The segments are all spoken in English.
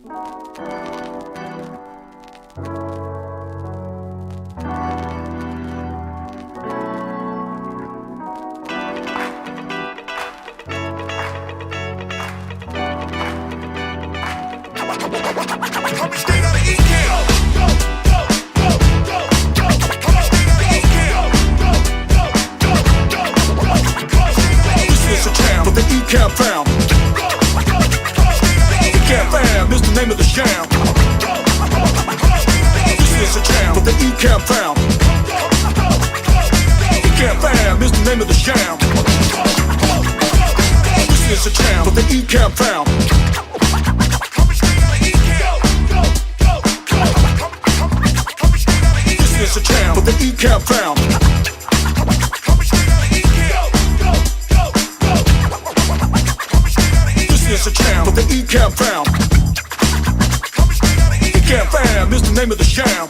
Coming straight out of Ecam. This is a jam with the Ecam found. Ecam fam is the name of the jam. This is a jam with the Ecam found. Ecam fam is the name of the jam. This is a jam with the Ecam found. This is a jam with the Ecam found. This is a jam with the Ecam found. Ecam fam is the name of the jam.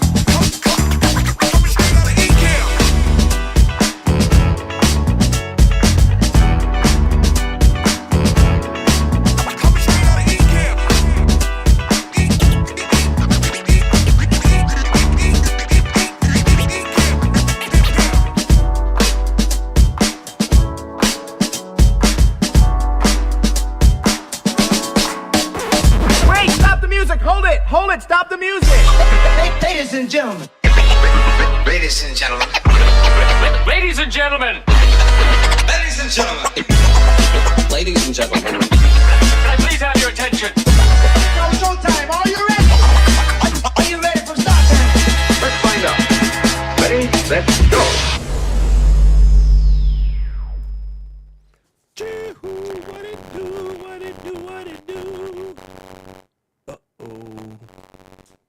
Hold it, stop the music! Ladies and gentlemen. Ladies and gentlemen. Ladies and gentlemen. Ladies and gentlemen. Ladies and gentlemen. Can I please have your attention? It's showtime. Are you ready? Are you ready for start time? Let's find out. Ready, let's go.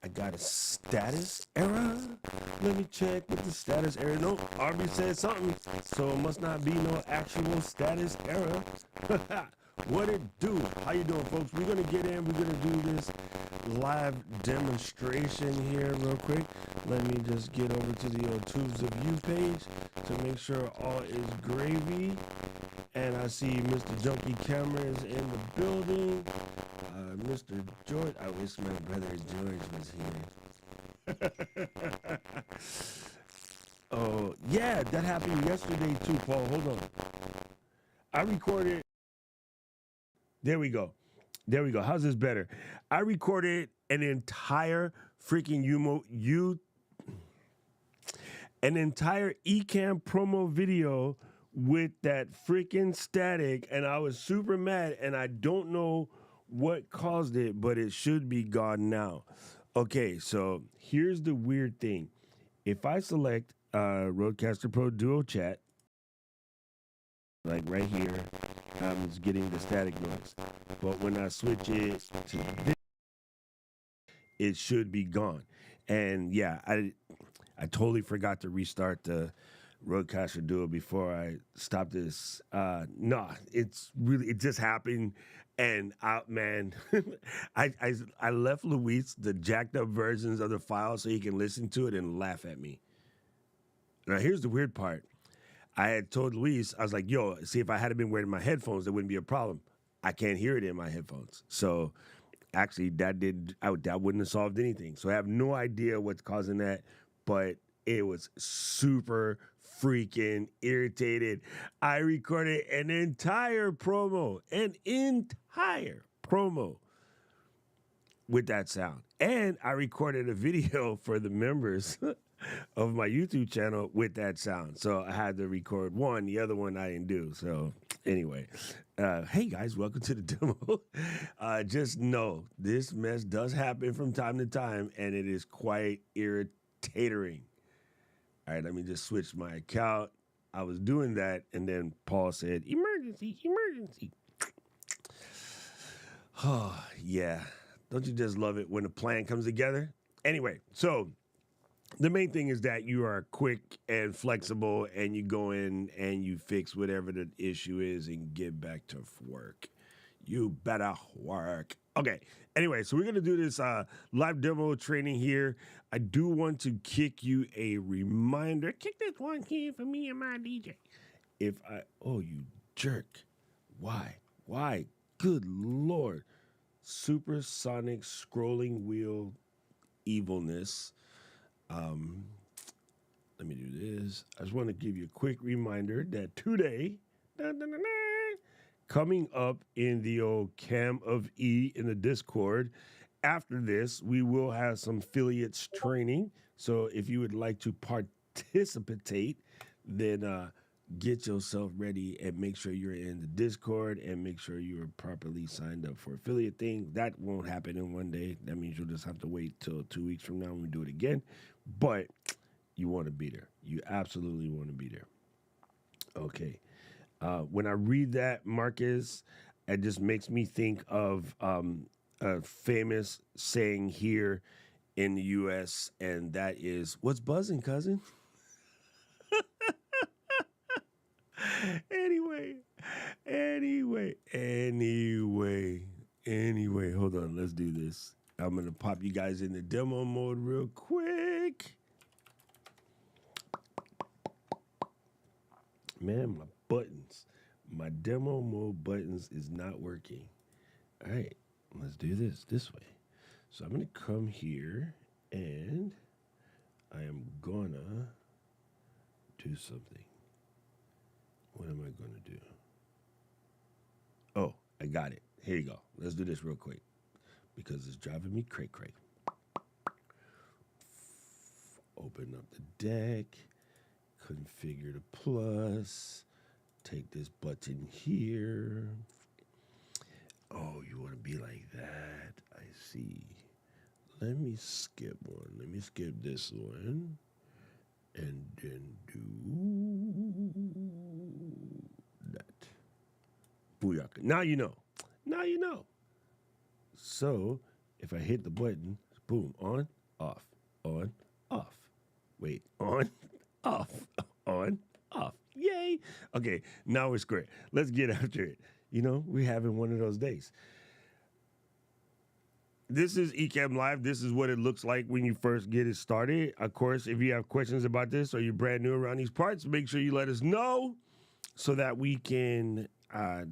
I got a status error. Let me check with the status error. No, RB said something, so it must not be no actual status error. What it do? How you doing, folks? We're gonna get in. We're gonna do this live demonstration here real quick. Let me just get over to the Tubes of You page to make sure all is gravy. And I see Mr. Junkie Camera is in the building. Mr. George, I wish my brother George was here. Oh, yeah, that happened yesterday too, Paul. Hold on. I recorded. There we go. There we go. How's this better? I recorded an entire freaking an entire Ecamm promo video with that freaking static, and I was super mad, and I don't know what caused it, but it should be gone now. Okay, so here's the weird thing. If I select Rodecaster Pro Duo Chat, like right here, I'm just getting the static noise. But when I switch it to this, it should be gone. And yeah, I totally forgot to restart the Rodecaster Duo before I stopped this. No, it's really, it just happened. And man, I left Luis the jacked up versions of the file so he can listen to it and laugh at me. Now here's the weird part. I had told Luis, I was like, yo, see, if I had been wearing my headphones, there wouldn't be a problem. I can't hear it in my headphones. So actually that wouldn't have solved anything. So I have no idea what's causing that, but it was super freaking irritated. I recorded an entire promo with that sound. And I recorded a video for the members of my YouTube channel with that sound. So I had to record one, the other one I didn't do. So anyway, hey guys, welcome to the demo. Just know this mess does happen from time to time, and it is quite irritating. All right, let me just switch my account. I was doing that, and then Paul said, emergency, emergency. Oh, yeah. Don't you just love it when a plan comes together? Anyway, so the main thing is that you are quick and flexible, and you go in and you fix whatever the issue is and get back to work. You better work. Okay, anyway, so we're going to do this live demo training here. I do want to kick you a reminder. Kick this one key for me and my DJ. Oh, you jerk. Why? Good Lord. supersonic scrolling wheel evilness. Let me do this. I just want to give you a quick reminder that today, coming up in the old Cam of E in the Discord, after this, we will have some affiliates training. So if you would like to participate, then get yourself ready and make sure you're in the Discord and make sure you're properly signed up for affiliate things. That won't happen in one day. That means you'll just have to wait till 2 weeks from now when we do it again. But you want to be there. You absolutely want to be there. Okay. When I read that, Marcus, it just makes me think of a famous saying here in the U.S., and that is, "What's buzzing, cousin?" Anyway, hold on. Let's do this. I'm going to pop you guys in the demo mode real quick. Man, my demo mode buttons is not working. All right, let's do this way. So I'm going to come here and I am going to do something. What am I going to do? Oh, I got it. Here you go. Let's do this real quick because it's driving me cray. Open up the deck, configure the plus, take this button here. Oh, you want to be like that? I see. Let me skip one. Let me skip this one and then do that. Booyaka. Now you know. So if I hit the button, boom, on, off, on, off. Wait, on, off, on, off. Yay. Okay, now we're square. Let's get after it. You know, we're having one of those days. This is Ecamm Live. This is what it looks like when you first get it started. Of course, if you have questions about this or you're brand new around these parts, make sure you let us know so that we can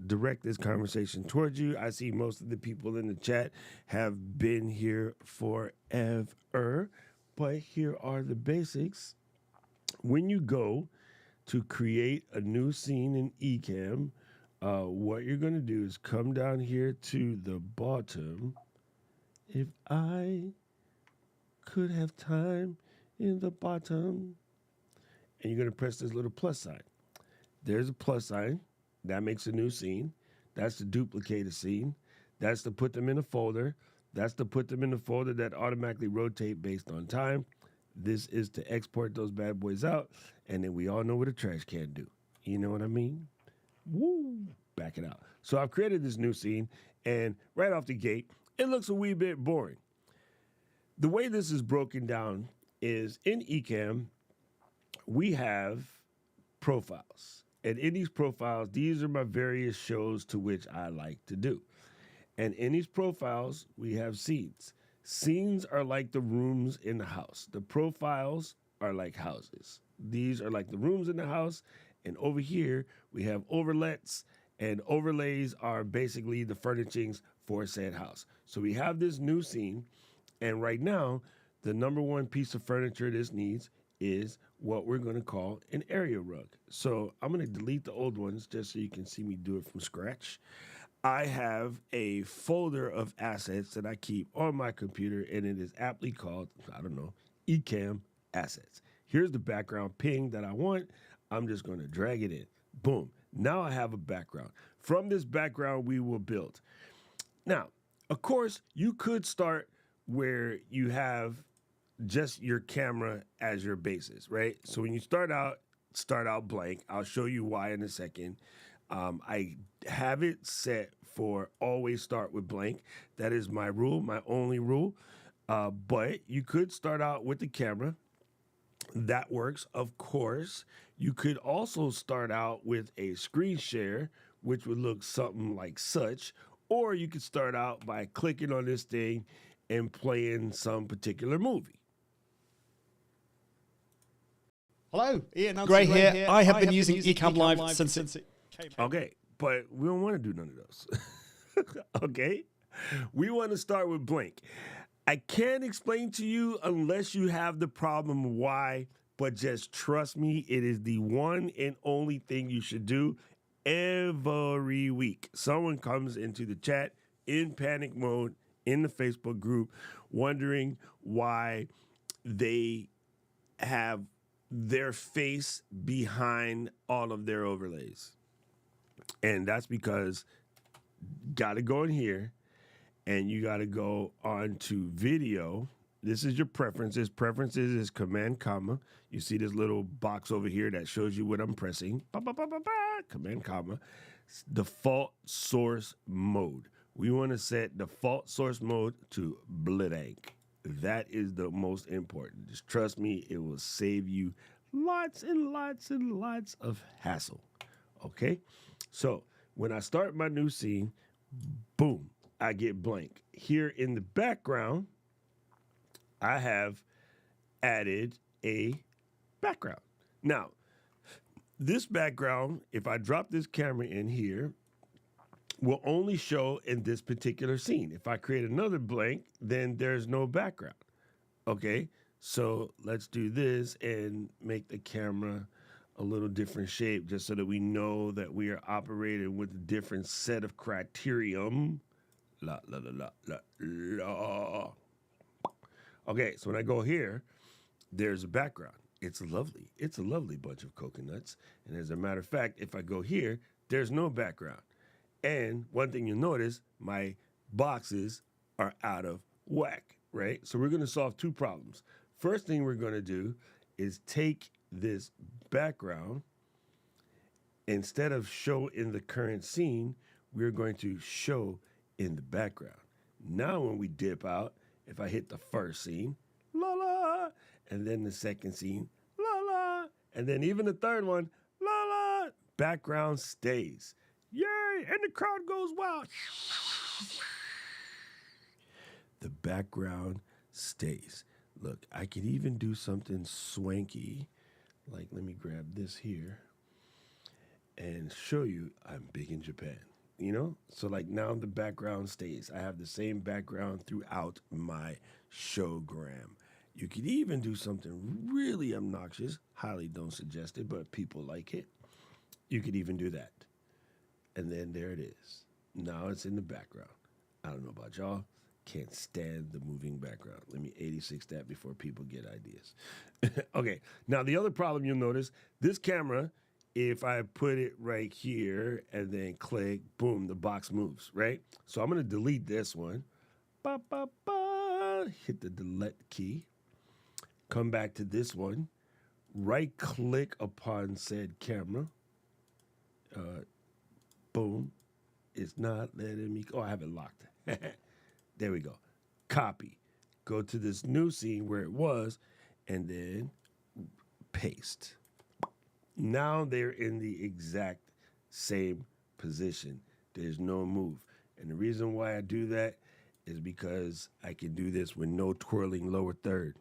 direct this conversation towards you. I see most of the people in the chat have been here forever, but here are the basics. When you go to create a new scene in Ecamm, what you're going to do is come down here to the bottom. If I could have time in the bottom, and you're going to press this little plus sign. There's a plus sign. That makes a new scene. That's to duplicate a scene. That's to put them in a folder. That's to put them in a folder that automatically rotate based on time. This is to export those bad boys out, and then we all know what a trash can do. You know what I mean? Woo! Back it out. So I've created this new scene, and right off the gate, it looks a wee bit boring. The way this is broken down is in Ecamm, we have profiles. And in these profiles, these are my various shows to which I like to do. And in these profiles, we have scenes. Scenes are like the rooms in the house. The profiles are like houses. These are like the rooms in the house. And over here, we have overlays. And overlays are basically the furnishings for said house. So we have this new scene. And right now, the number one piece of furniture this needs is what we're going to call an area rug. So I'm going to delete the old ones just so you can see me do it from scratch. I have a folder of assets that I keep on my computer, and it is aptly called, Ecamm Assets. Here's the background ping that I want. I'm just going to drag it in. Boom. Now I have a background. From this background, we will build. Now, of course, you could start where you have just your camera as your basis, right? So when you start out blank. I'll show you why in a second. I have it set for always start with blank. That is my rule, my only rule. But you could start out with the camera. That works, of course. You could also start out with a screen share, which would look something like such. Or you could start out by clicking on this thing and playing some particular movie. Hello, Ian. Gray here. I have been using Ecamm Live since it came out. Okay, but we don't want to do none of those. Okay? We want to start with blank. I can't explain to you unless you have the problem why, but just trust me, it is the one and only thing you should do every week. Someone comes into the chat in panic mode in the Facebook group wondering why they have their face behind all of their overlays. And that's because got to go in here and you got to go on to video. This is your preferences. Preferences is command comma. You see this little box over here that shows you what I'm pressing. Ba, ba, ba, ba, ba. Command comma. Default source mode. We want to set default source mode to blank. That is the most important. Just trust me, it will save you lots and lots and lots of hassle. Okay? So when I start my new scene, boom, I get blank. Here in the background, I have added a background. Now, this background, if I drop this camera in here, will only show in this particular scene. If I create another blank, then there's no background. Okay, so let's do this and make the camera a little different shape just so that we know that we are operating with a different set of criterion. La, la, la, la, la, la. Okay, so when I go here, there's a background. It's lovely. It's a lovely bunch of coconuts. And as a matter of fact, if I go here, there's no background. And one thing you'll notice, my boxes are out of whack, right? So we're going to solve two problems. First thing we're going to do is take this background. Instead of show in the current scene, we're going to show in the background. Now when we dip out, if I hit the first scene, la la, and then the second scene, la la, and then even the third one, la la, background stays. Yay! And the crowd goes wild. The background stays. Look, I could even do something swanky. Like, let me grab this here and show you I'm big in Japan. You know? So, like, now the background stays. I have the same background throughout my showgram. You could even do something really obnoxious. Highly don't suggest it, but people like it. You could even do that. And then there it is. Now it's in the background. I don't know about y'all. Can't stand the moving background. Let me 86 that before people get ideas. Okay. Now the other problem you'll notice, this camera, if I put it right here and then click, boom, the box moves, right? So I'm going to delete this one. Ba, ba, ba. Hit the delete key. Come back to this one. Right click upon said camera. Boom. It's not letting me. Oh, I have it locked. There we go. Copy. Go to this new scene where it was, and then paste. Now they're in the exact same position. There's no move. And the reason why I do that is because I can do this with no twirling lower third.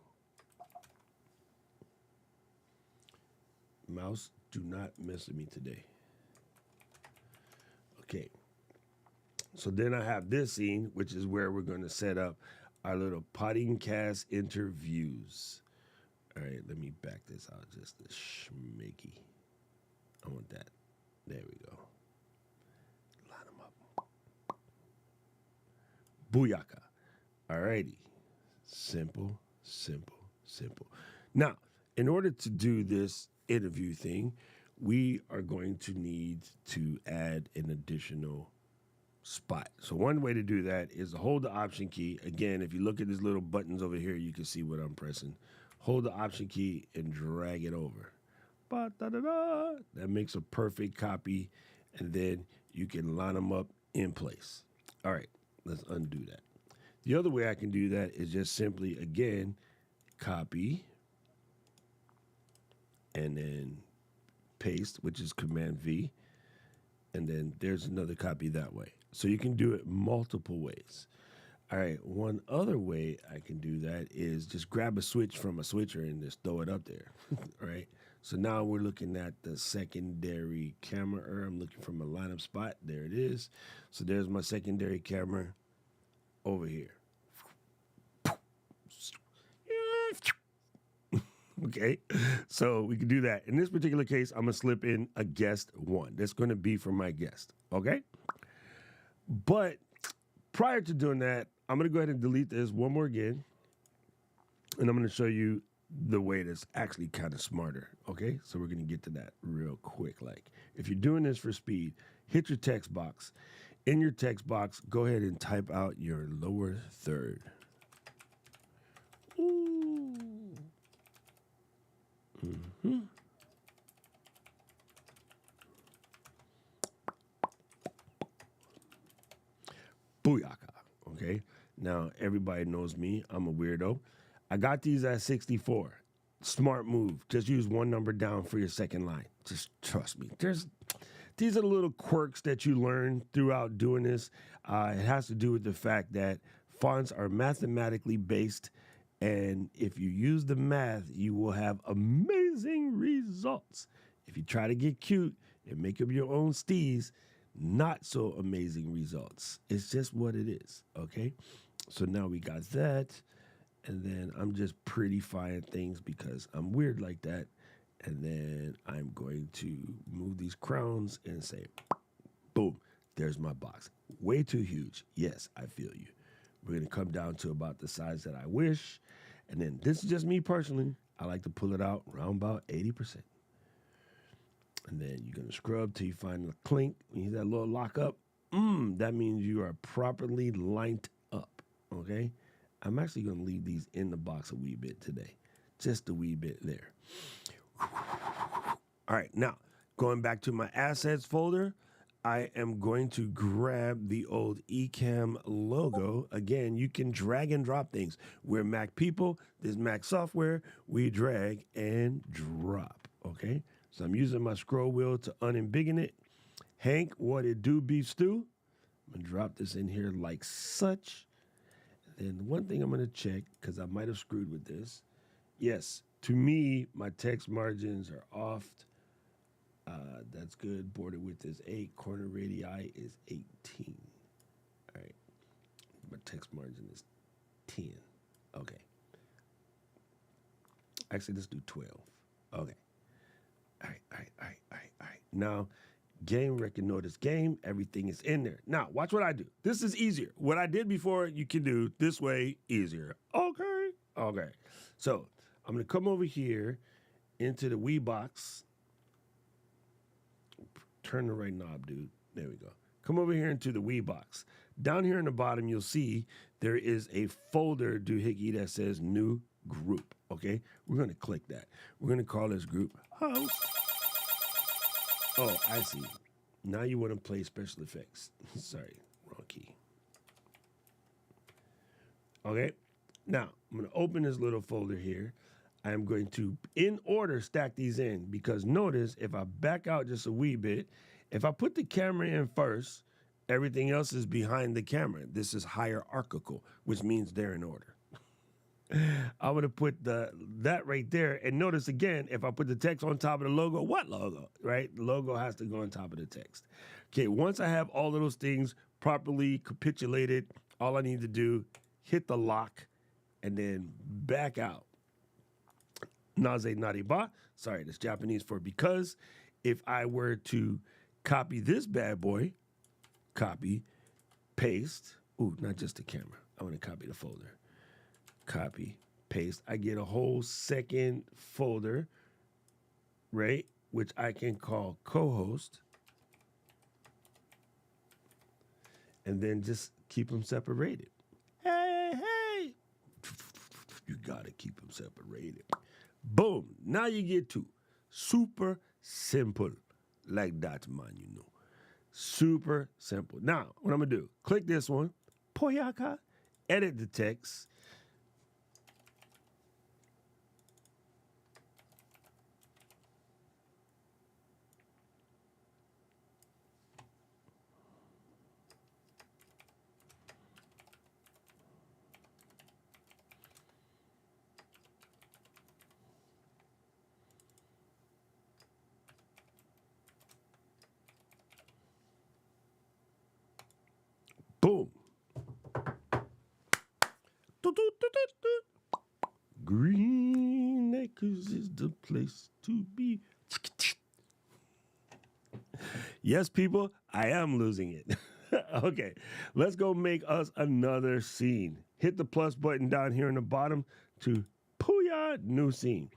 Mouse, do not mess with me today. Okay, so then I have this scene, which is where we're going to set up our little podcast interviews. All right, let me back this out just a schmicky. I want that. There we go. Line them up. Booyaka. All righty. Simple, simple, simple. Now, in order to do this interview thing, we are going to need to add an additional spot. So one way to do that is to hold the Option key. Again, if you look at these little buttons over here, you can see what I'm pressing. Hold the Option key and drag it over. Ba-da-da-da. That makes a perfect copy, and then you can line them up in place. All right, let's undo that. The other way I can do that is just simply, again, copy, and then paste, which is Command V, and then there's another copy that way. So you can do it multiple ways. All right, one other way I can do that is just grab a switch from a switcher and just throw it up there, right? So now we're looking at the secondary camera. I'm looking from a lineup spot. There it is. So there's my secondary camera. over here. Okay, so we can do that. In this particular case, I'm gonna slip in a guest 1. That's gonna be for my guest, okay? But prior to doing that, I'm gonna go ahead and delete this one more again, and I'm gonna show you the way that's actually kind of smarter, okay? So we're gonna get to that real quick. Like, if you're doing this for speed, hit your text box. In your text box, go ahead and type out your lower third. Ooh. Mm-hmm. Booyaka. Okay. Now everybody knows me. I'm a weirdo. I got these at 64. Smart move. Just use one number down for your second line. Just trust me. These are the little quirks that you learn throughout doing this. It has to do with the fact that fonts are mathematically based. And if you use the math, you will have amazing results. If you try to get cute and make up your own steez, not so amazing results. It's just what it is, okay? So now we got that, and then I'm just prettifying things because I'm weird like that. And then I'm going to move these crowns and say, boom, there's my box. Way too huge. Yes, I feel you. We're going to come down to about the size that I wish. And then this is just me personally. I like to pull it out around about 80%. And then you're going to scrub till you find the clink. When you hear that little lock up, that means you are properly lined up, okay? I'm actually going to leave these in the box a wee bit today. Just a wee bit there. All right, now, going back to my assets folder, I am going to grab the old Ecamm logo. Again, you can drag and drop things. We're Mac people. This is Mac software. We drag and drop, okay? So I'm using my scroll wheel to unembiggen it. Hank, what it do, beef stew? I'm going to drop this in here like such. And then one thing I'm going to check, because I might have screwed with this. Yes, to me, my text margins are off. That's good. Border width is 8. Corner radii is 18. All right. My text margin is 10. Okay. Actually, let's do 12. Okay. All right. Now, game record notice game. Everything is in there. Now, watch what I do. This is easier. What I did before, you can do this way easier. Okay. So, I'm going to come over here into the Wii box. Turn the right knob, dude. There we go. Come over here into the Wii box. Down here in the bottom, you'll see there is a folder doohickey that says new group. Okay? We're going to click that. We're going to call this group host. Oh, I see. Now you want to play special effects. Sorry, wrong key. Okay? Now, I'm going to open this little folder here. I'm going to, in order, stack these in, because notice if I back out just a wee bit, if I put the camera in first, everything else is behind the camera. This is hierarchical, which means they're in order. I'm going to put that right there, and notice again, if I put the text on top of the logo, what logo, right? The logo has to go on top of the text. Okay, once I have all of those things properly capitulated, all I need to do, hit the lock, and then back out. Naze nariba. Sorry, that's Japanese for because. If I were to copy this bad boy, copy, paste. Ooh, not just the camera. I want to copy the folder. Copy, paste. I get a whole second folder, right? Which I can call co-host. And then just keep them separated. Hey. You got to keep them separated. Boom. Now you get to super simple. Like that, man, you know. Super simple. Now, what I'm going to do, click this one. Poyaka. Edit the text. Boom. Green Acres is the place to be. Yes, people, I am losing it. Okay, let's go make us another scene. Hit the plus button down here in the bottom to Pooyah, new scene.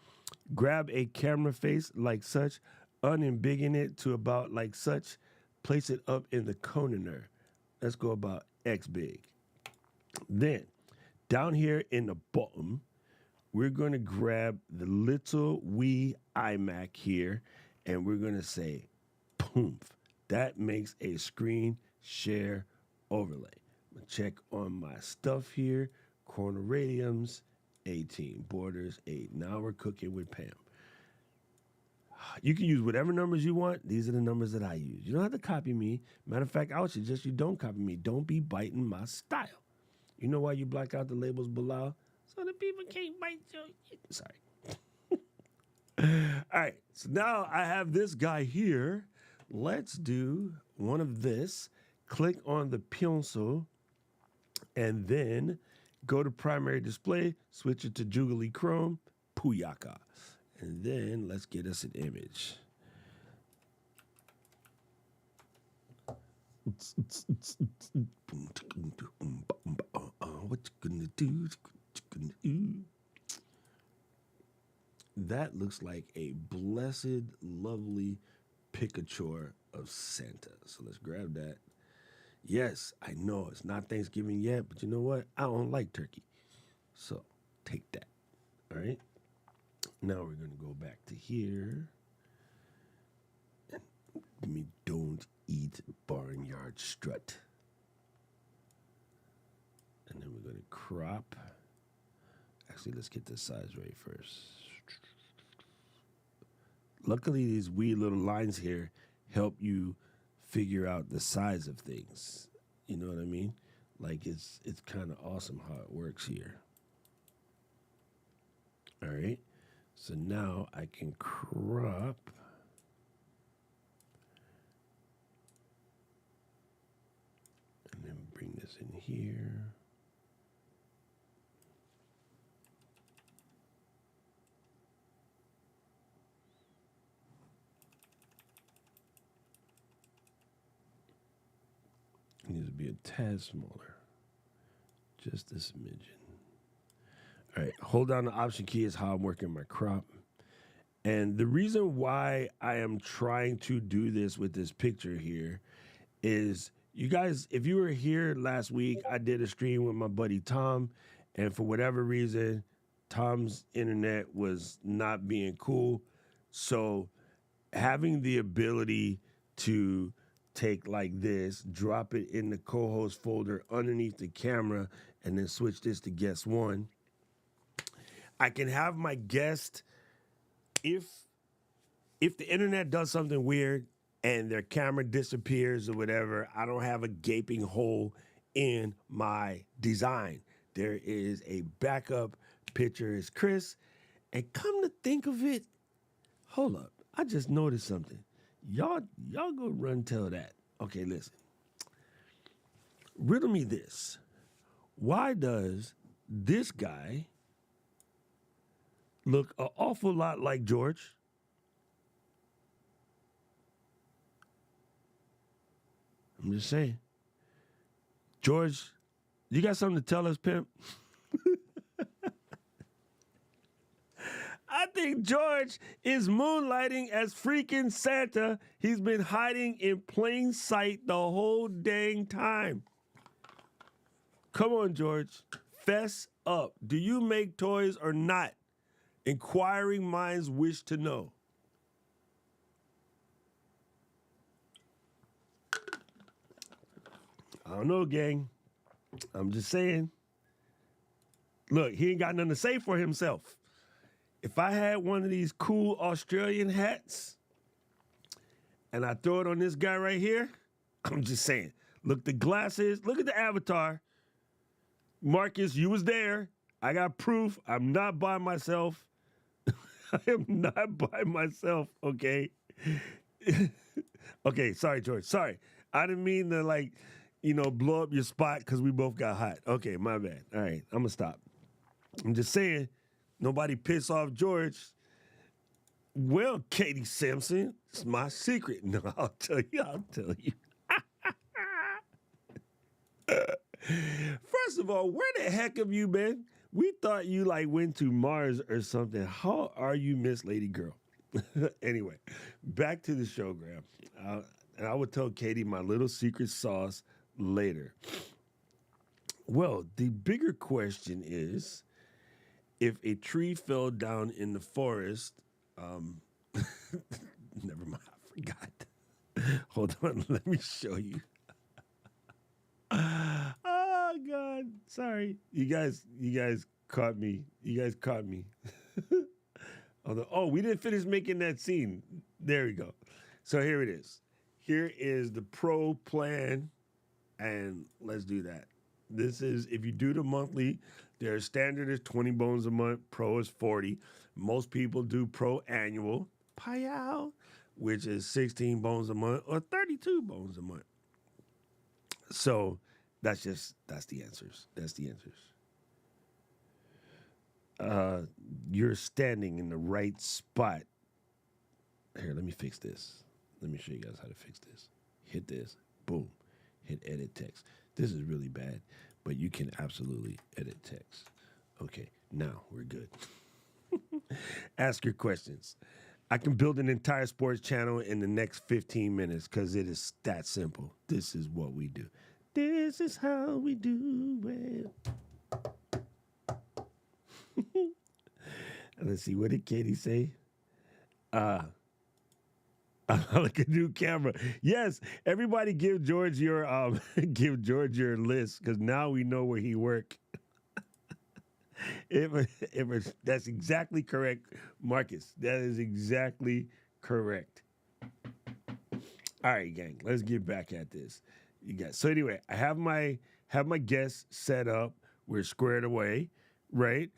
Grab a camera face like such, unembiggen it to about like such, place it up in the corner. Let's go about X big. Then, down here in the bottom, we're going to grab the little wee iMac here, and we're going to say, poof. That makes a screen share overlay. I'm going to check on my stuff here. Corner radiums, 18. Borders, 8. Now we're cooking with Pam. You can use whatever numbers you want. These are the numbers that I use. You don't have to copy me. Matter of fact, I would suggest you don't copy me. Don't be biting my style. You know why you black out the labels below? So the people can't bite you. Sorry. All right. So now I have this guy here. Let's do one of this. Click on the pencil and then go to primary display, switch it to Juggly Chrome, Puyaka. And then let's get us an image. What you gonna do? That looks like a blessed, lovely picture of Santa. So let's grab that. Yes, I know it's not Thanksgiving yet, but you know what? I don't like turkey. So take that. All right. Now we're going to go back to here. And me don't eat barnyard strut. And then we're going to crop. Actually, let's get the size right first. Luckily, these wee little lines here help you figure out the size of things. You know what I mean? Like it's kind of awesome how it works here. All right. So now I can crop. And then bring this in here. It needs to be a tad smaller. Just a smidgen. All right, hold down the Option key is how I'm working my crop. And the reason why I am trying to do this with this picture here is, you guys, if you were here last week, I did a stream with my buddy Tom, and for whatever reason, Tom's internet was not being cool. So having the ability to take like this, drop it in the co-host folder underneath the camera, and then switch this to guest one. I can have my guest, if the internet does something weird and their camera disappears or whatever, I don't have a gaping hole in my design. There is a backup picture. It's Chris. And come to think of it, hold up, I just noticed something. Y'all go run tell that. Okay, listen. Riddle me this. Why does this guy look an awful lot like George? I'm just saying. George, you got something to tell us, pimp? I think George is moonlighting as freaking Santa. He's been hiding in plain sight the whole dang time. Come on, George. Fess up. Do you make toys or not? Inquiring minds wish to know. I don't know, gang. I'm just saying. Look, he ain't got nothing to say for himself. If I had one of these cool Australian hats and I throw it on this guy right here, I'm just saying. Look, the glasses, look at the avatar. Marcus, you was there. I got proof. I'm not by myself. I am not by myself, okay? Okay, sorry, George. Sorry. I didn't mean to, like, blow up your spot because we both got hot. Okay, my bad. All right, I'm gonna stop. I'm just saying, nobody piss off George. Well, Katie Simpson, it's my secret. No, I'll tell you. First of all, where the heck have you been? We thought you went to Mars or something. How are you, Miss Lady Girl? Anyway, back to the show, Graham. And I would tell Katie my little secret sauce later. Well, the bigger question is, if a tree fell down in the forest, never mind, I forgot. Hold on, let me show you. Oh God, sorry. You guys caught me. Oh, we didn't finish making that scene. There we go. So here it is. Here is the pro plan, and let's do that. This is, if you do the monthly, their standard is 20 bones a month, pro is 40. Most people do pro annual, payout, which is 16 bones a month or 32 bones a month. So that's the answers. That's the answers. You're standing in the right spot. Here, let me fix this. Let me show you guys how to fix this. Hit this, boom, hit edit text. This is really bad, but you can absolutely edit text. Okay, now we're good. Ask your questions. I can build an entire sports channel in the next 15 minutes because it is that simple. This is what we do. This is how we do it. Let's see, what did Katie say? Like a new camera. Yes, everybody give George your list because now we know where he work. That's exactly correct, Marcus. That is exactly correct. All right, gang, let's get back at this. So anyway, I have my guests set up. We're squared away, right?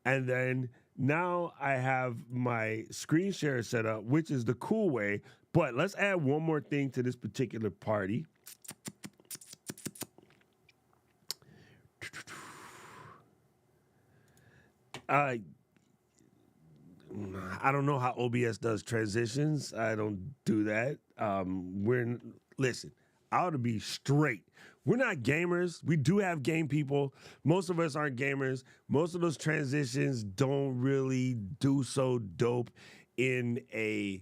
And then now I have my screen share set up, which is the cool way. But let's add one more thing to this particular party. I don't know how OBS does transitions. I don't do that. Listen, I ought to be straight. We're not gamers. We do have game people. Most of us aren't gamers. Most of those transitions don't really do so dope in a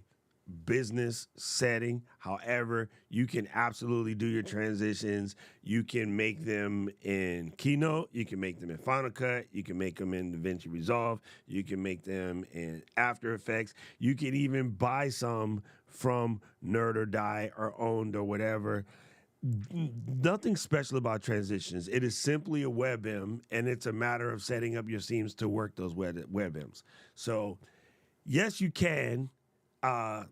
business setting. However, you can absolutely do your transitions. You can make them in Keynote. You can make them in Final Cut. You can make them in DaVinci Resolve. You can make them in After Effects. You can even buy some from Nerd or Die or Owned or whatever. Nothing special about transitions. It is simply a WebM, and it's a matter of setting up your scenes to work those WebMs. So, yes, you can. I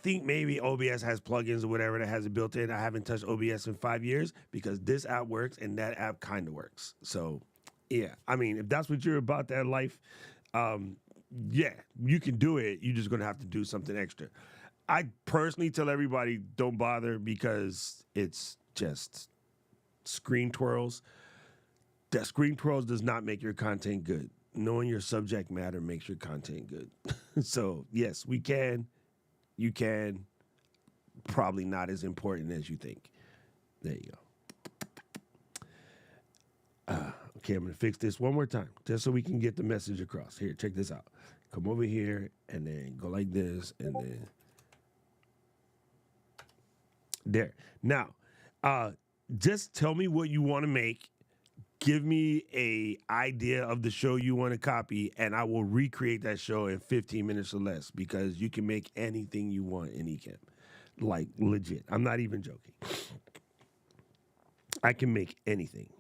think maybe OBS has plugins or whatever that has it built in. I haven't touched OBS in 5 years because this app works and that app kind of works. So, yeah. I mean, if that's what you're about, that life, yeah, you can do it. You're just going to have to do something extra. I personally tell everybody don't bother because it's just screen twirls. That screen twirls does not make your content good. Knowing your subject matter makes your content good. So, yes, we can. You can. Probably not as important as you think. There you go. Okay, I'm going to fix this one more time just so we can get the message across. Here, check this out. Come over here and then go like this and then... There. Now, just tell me what you want to make. Give me a idea of the show you want to copy, and I will recreate that show in 15 minutes or less because you can make anything you want in Ecamm. Like, legit. I'm not even joking. I can make anything.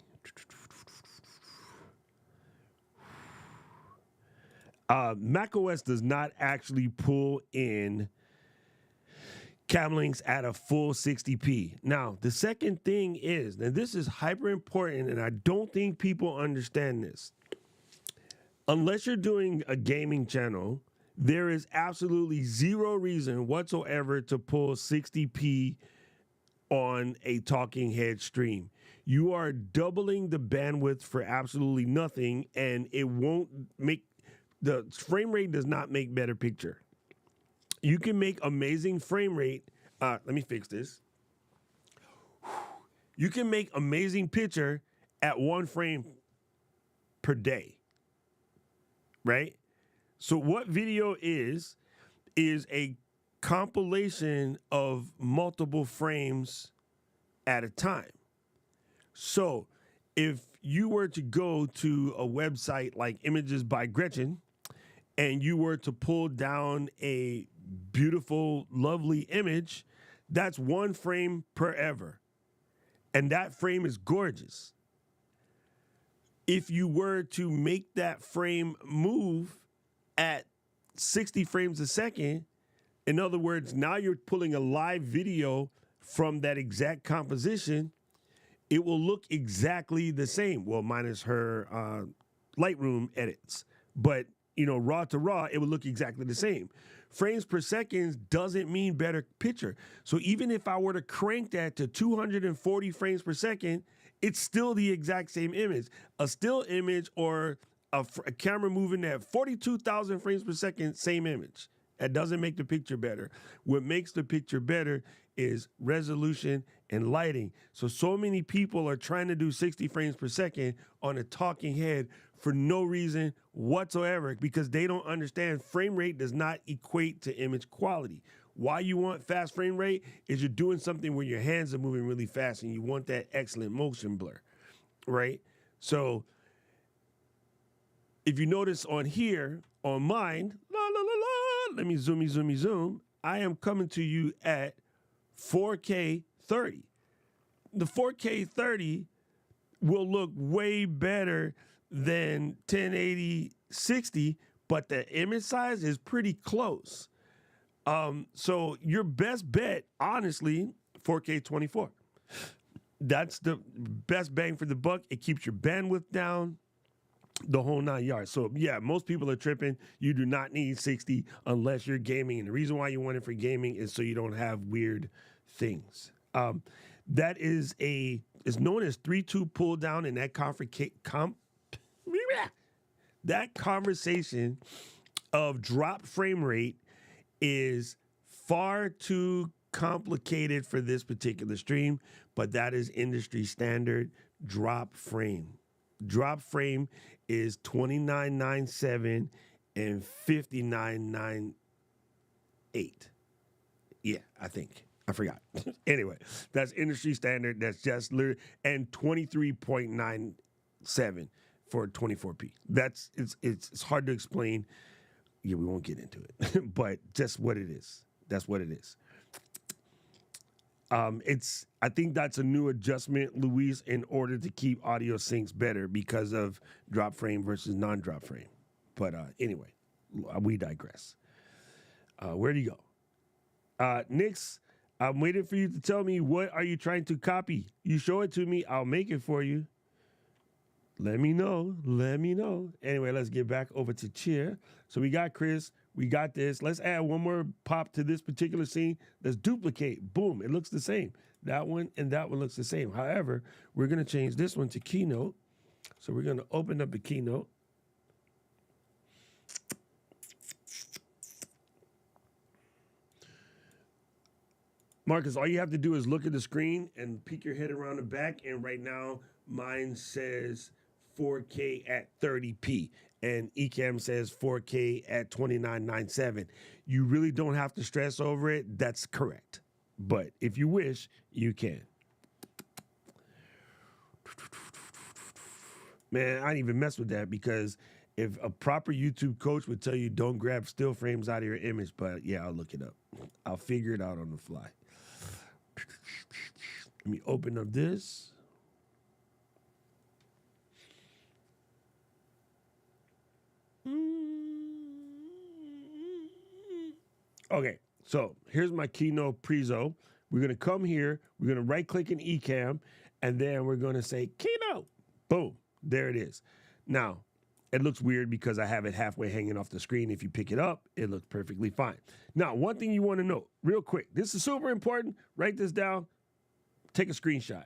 macOS does not actually pull in cam links at a full 60p. Now, the second thing is, and this is hyper important, and I don't think people understand this. Unless you're doing a gaming channel, there is absolutely zero reason whatsoever to pull 60p on a talking head stream. You are doubling the bandwidth for absolutely nothing, and it won't make the frame rate does not make better picture. You can make amazing frame rate. Let me fix this. You can make amazing picture at 1 frame per day, right? So what video is a compilation of multiple frames at a time. So if you were to go to a website like Images by Gretchen and you were to pull down a beautiful, lovely image, that's 1 frame per ever. And that frame is gorgeous. If you were to make that frame move at 60 frames a second, in other words, now you're pulling a live video from that exact composition, it will look exactly the same. Well, minus her Lightroom edits. But, raw to raw, it would look exactly the same. Frames per second doesn't mean better picture. So even if I were to crank that to 240 frames per second, it's still the exact same image. A still image or a camera moving at 42,000 frames per second, same image. That doesn't make the picture better. What makes the picture better is resolution and lighting. So many people are trying to do 60 frames per second on a talking head for no reason whatsoever, because they don't understand frame rate does not equate to image quality. Why you want fast frame rate is you're doing something where your hands are moving really fast and you want that excellent motion blur, right? So if you notice on here, on mine, let me zoom. I am coming to you at 4K 30. The 4K 30 will look way better than 1080 60, but the image size is pretty close. So your best bet, honestly, 4K 24. That's the best bang for the buck. It keeps your bandwidth down, the whole 9 yards. So yeah, most people are tripping. You do not need 60 unless you're gaming. And the reason why you want it for gaming is so you don't have weird things. That is it's known as 3-2 pull down, and that conversation of drop frame rate is far too complicated for this particular stream, but that is industry standard drop frame. Drop frame is 29.97 and 59.98. Yeah, I think. I forgot. Anyway, that's industry standard. That's just literally, and 23.97 for 24p. It's hard to explain. Yeah, we won't get into it, but just what it is. That's what it is. I think that's a new adjustment, Luis, in order to keep audio syncs better because of drop frame versus non-drop frame. But anyway, we digress. Where do you go? Nix, I'm waiting for you to tell me, what are you trying to copy? You show it to me, I'll make it for you. Let me know. Anyway, let's get back over to Cheer. So we got Chris. We got this. Let's add one more pop to this particular scene. Let's duplicate. Boom. It looks the same. That one and that one looks the same. However, we're going to change this one to Keynote. So we're going to open up the Keynote. Marcus, all you have to do is look at the screen and peek your head around the back. And right now, mine says 4K at 30p. And Ecamm says 4K at 29.97. You really don't have to stress over it. That's correct. But if you wish, you can. Man, I didn't even mess with that, because if a proper YouTube coach would tell you don't grab still frames out of your image, but yeah, I'll look it up. I'll figure it out on the fly. Let me open up this. Okay, so here's my Keynote Prezo. We're going to come here. We're going to right-click in Ecamm, and then we're going to say Keynote. Boom. There it is. Now, it looks weird because I have it halfway hanging off the screen. If you pick it up, it looks perfectly fine. Now, one thing you want to know real quick. This is super important. Write this down. take a screenshot.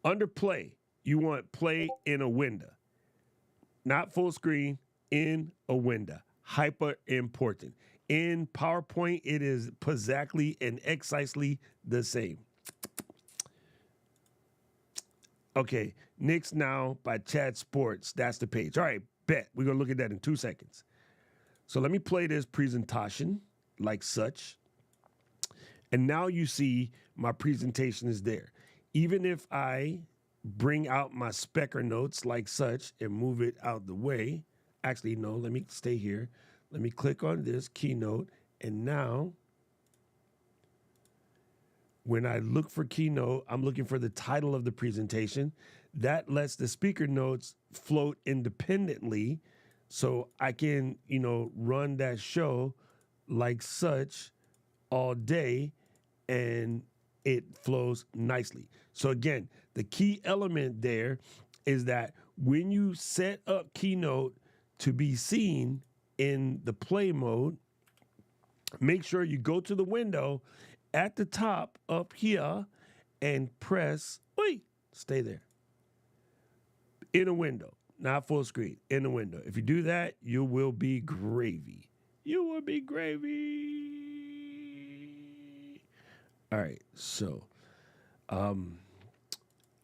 Under play, you want play in a window. Not full screen, in a window. Hyper important. In PowerPoint, it is exactly and excisely the same. Okay, Knicks Now by Chad Sports. That's the page. All right, bet. We're going to look at that in 2 seconds. So let me play this presentation like such. And now you see my presentation is there. Even if I bring out my specker notes like such and move it out the way. Actually, no, let me stay here. Let me click on this keynote. And now, when I look for keynote, I'm looking for the title of the presentation. That lets the speaker notes float independently so I can, run that show like such all day and it flows nicely. So again, the key element there is that when you set up Keynote to be seen in the play mode, make sure you go to the window at the top up here and press, stay there. In a window, not full screen, in a window. If you do that, you will be gravy. You will be gravy. All right, so I'm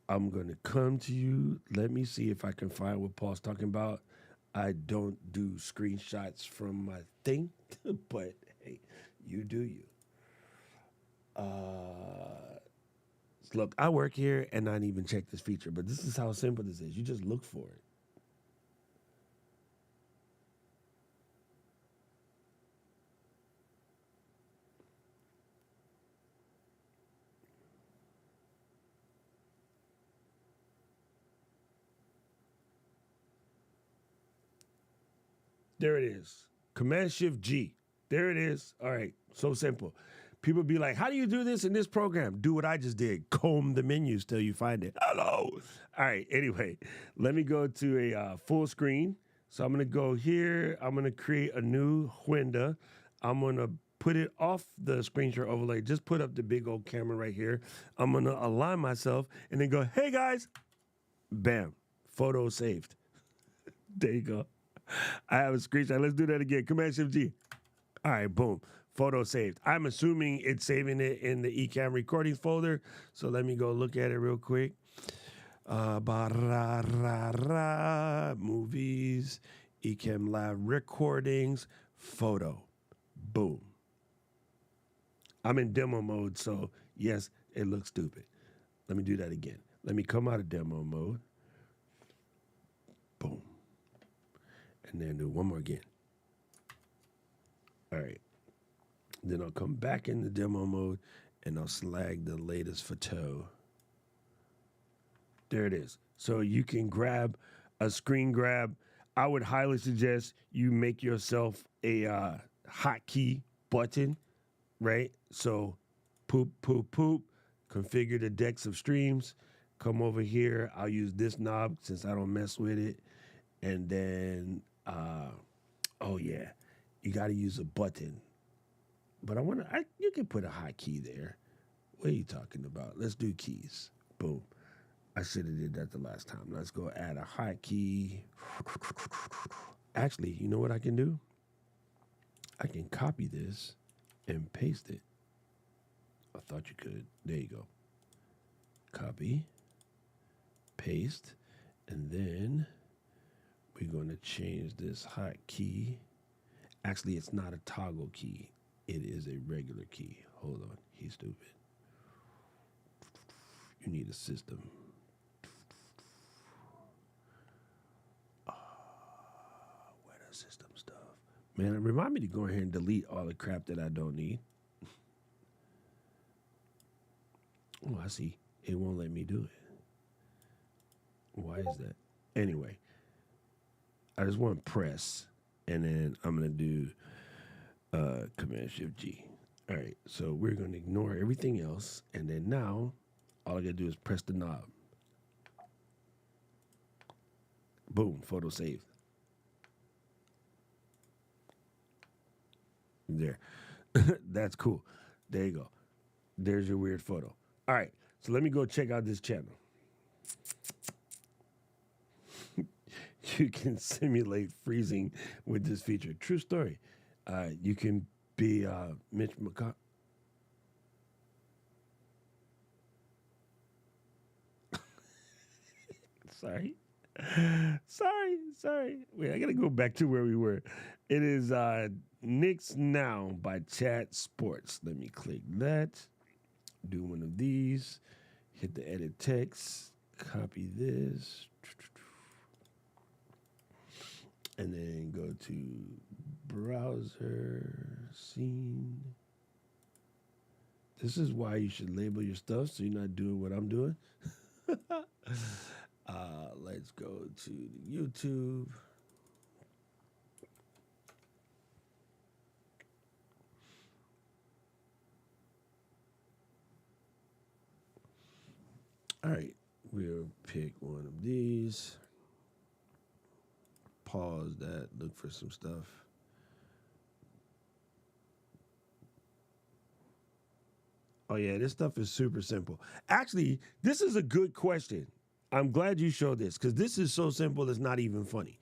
going to come to you. Let me see if I can find what Paul's talking about. I don't do screenshots from my thing, but hey, you do you. Look, I work here and I didn't even check this feature, but this is how simple this is. You just look for it. There it is. Command-Shift-G. There it is. All right. So simple. People be like, how do you do this in this program? Do what I just did. Comb the menus till you find it. Hello. All right. Anyway, let me go to a full screen. So I'm going to go here. I'm going to create a new window. I'm going to put it off the screen share overlay. Just put up the big old camera right here. I'm going to align myself and then go, hey, guys. Bam. Photo saved. There you go. I have a screenshot. Let's do that again. Command-Shift-G. All right, boom. Photo saved. I'm assuming it's saving it in the Ecamm recordings folder. So let me go look at it real quick. Movies, Ecamm Live recordings, photo. Boom. I'm in demo mode, so yes, it looks stupid. Let me do that again. Let me come out of demo mode. Boom. And then do one more again. All right. Then I'll come back in the demo mode and I'll select the latest photo. There it is. So you can grab a screen grab. I would highly suggest you make yourself a hotkey button, right? So poop, poop, poop, configure the decks of streams. Come over here. I'll use this knob since I don't mess with it. And then, you got to use a button. But you can put a hotkey there. What are you talking about? Let's do keys. Boom. I should have did that the last time. Let's go add a hotkey. Actually, you know what I can do? I can copy this and paste it. I thought you could. There you go. Copy. Paste. And then we're going to change this hotkey. Actually, it's not a toggle key. It is a regular key. Hold on. He's stupid. You need a system. Where the system stuff? Man, remind me to go ahead and delete all the crap that I don't need. Oh, I see. It won't let me do it. Why is that? Anyway, I just want to press, and then I'm going to do Command-Shift-G. All right, so we're going to ignore everything else, and then now all I got to do is press the knob. Boom, photo saved. There. That's cool. There you go. There's your weird photo. All right, So let me go check out this channel. You can simulate freezing with this feature. True story. You can be Mitch McConnell. Sorry. Wait, I gotta go back to where we were. It is Knicks Now by Chat Sports. Let me click that. Do one of these. Hit the edit text. Copy this. And then go to browser scene. This is why you should label your stuff so you're not doing what I'm doing. Let's go to the YouTube. All right, we'll pick one of these. Pause that, look for some stuff. Oh yeah, this stuff is super simple. Actually, this is a good question. I'm glad you showed this because this is so simple it's not even funny.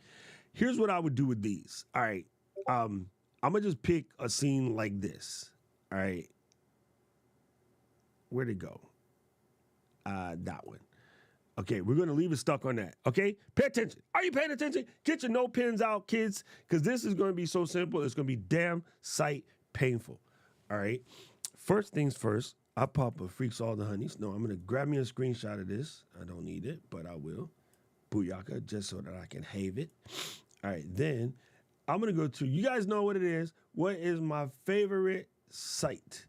Here's what I would do with these. All right, I'm gonna just pick a scene like this. All right, where'd it go? That one. Okay, we're gonna leave it stuck on that. Okay, pay attention. Are you paying attention? Get your note pens out, kids, because this is gonna be so simple. It's gonna be damn sight painful. All right. First things first. I pop a Freaks All the Honeys. No, I'm going to grab me a screenshot of this. I don't need it, but I will. Booyaka, just so that I can have it. All right, then I'm going to go to, you guys know what it is. What is my favorite site?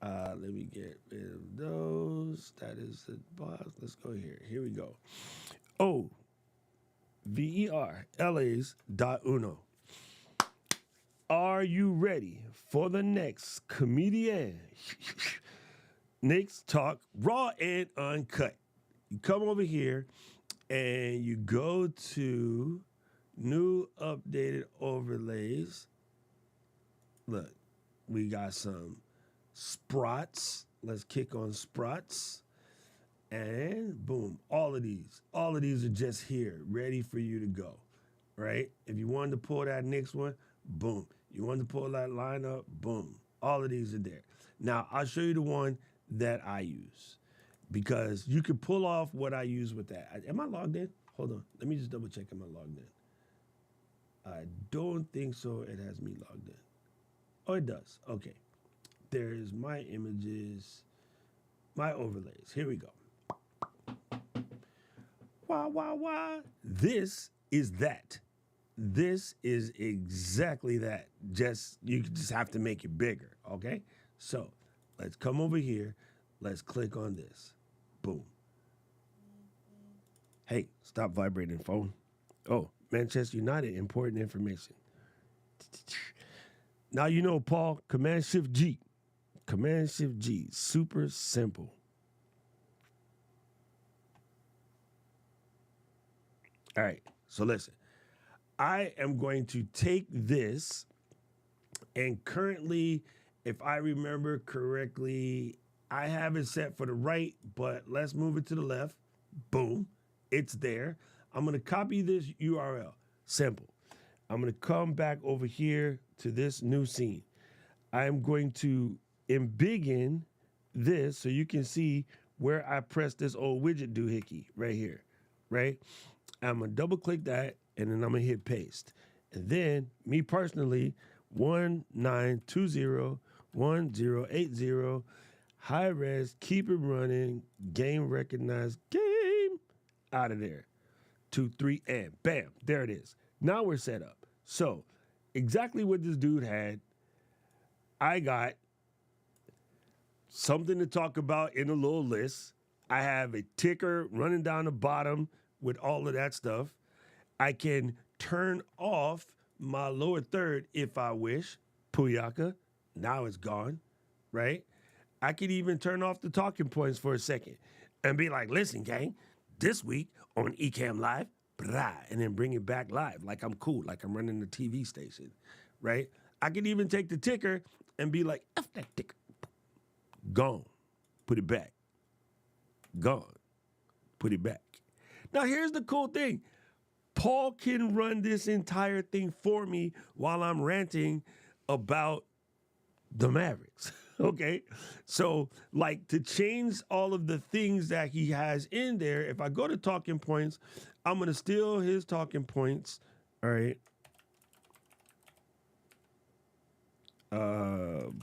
Let me get rid of those. That is the box. Let's go here. Here we go. Oh, VERLAs.uno. Are you ready for the next comedian? Nick's Talk Raw and Uncut. You come over here and you go to new updated overlays. Look, we got some sprots. Let's kick on sprots. And boom, all of these are just here, ready for you to go, right? If you wanted to pull that next one, boom. You wanted to pull that line up, boom. All of these are there. Now, I'll show you the one that I use because you can pull off what I use with that. Am I logged in? Hold on. Let me just double check. Am I logged in? I don't think so. It has me logged in. Oh, it does. Okay. There's my images, my overlays. Here we go. Wah. This is that. This is exactly that. You just have to make it bigger, okay? So let's come over here. Let's click on this. Boom. Hey, stop vibrating, phone. Oh, Manchester United, important information. Now you know, Paul, Command-Shift-G. Command-Shift-G, super simple. All right, so listen. I am going to take this, and currently, if I remember correctly, I have it set for the right, but let's move it to the left. Boom, it's there. I'm gonna copy this URL, simple. I'm gonna come back over here to this new scene. I'm going to embiggen this so you can see where I press this old widget doohickey right here, right? I'm gonna double click that, and then I'm gonna hit paste. And then, me personally, 19201080, high res, keep it running, game recognized, game, out of there. 2, 3, and bam, there it is. Now we're set up. So, exactly what this dude had, I got something to talk about in a little list. I have a ticker running down the bottom with all of that stuff. I can turn off my lower third if I wish. Puyaka, now it's gone, right? I could even turn off the talking points for a second and be like, listen, gang, this week on Ecamm Live, blah, and then bring it back live like I'm cool, like I'm running the TV station, right? I could even take the ticker and be like, F that ticker. Gone. Put it back. Gone. Put it back. Now, here's the cool thing. Paul can run this entire thing for me while I'm ranting about the Mavericks. Okay? So, like, to change all of the things that he has in there, if I go to talking points, I'm going to steal his talking points. All right.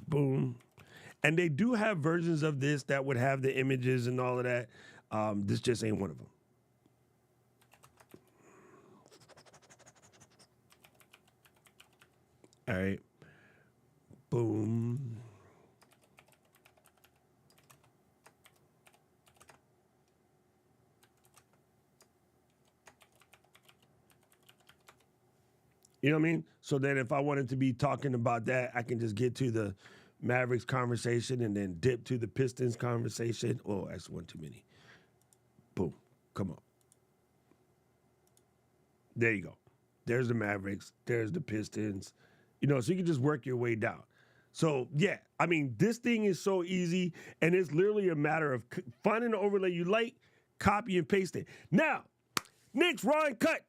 Boom. And they do have versions of this that would have the images and all of that. This just ain't one of them. All right. Boom. You know what I mean? So then if I wanted to be talking about that, I can just get to the Mavericks conversation and then dip to the Pistons conversation. Oh, that's one too many. Boom. Come on. There you go. There's the Mavericks. There's the Pistons. You know, so you can just work your way down. So, yeah, I mean, this thing is so easy, and it's literally a matter of finding the overlay you like, copy and paste it. Now, Knicks, Ron, cut.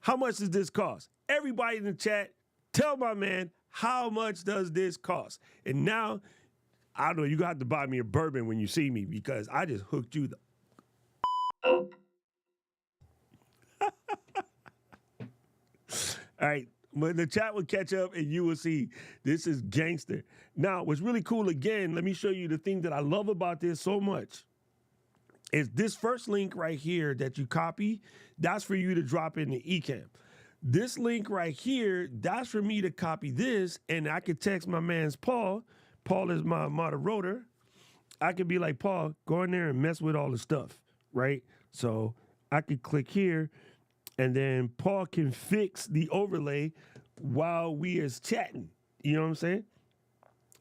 How much does this cost? Everybody in the chat, tell my man, how much does this cost? And now, I don't know, you're going to have to buy me a bourbon when you see me because I just hooked you the All right, when the chat will catch up and you will see this is gangster. Now, what's really cool, again, let me show you the thing that I love about this so much is this first link right here that you copy, that's for you to drop in the Ecamm. This link right here, that's for me to copy this, and I could text my man's Paul. Paul is my moderator. I could be like, Paul, go in there and mess with all the stuff, right? So I could click here, and then Paul can fix the overlay while we is chatting. You know what I'm saying?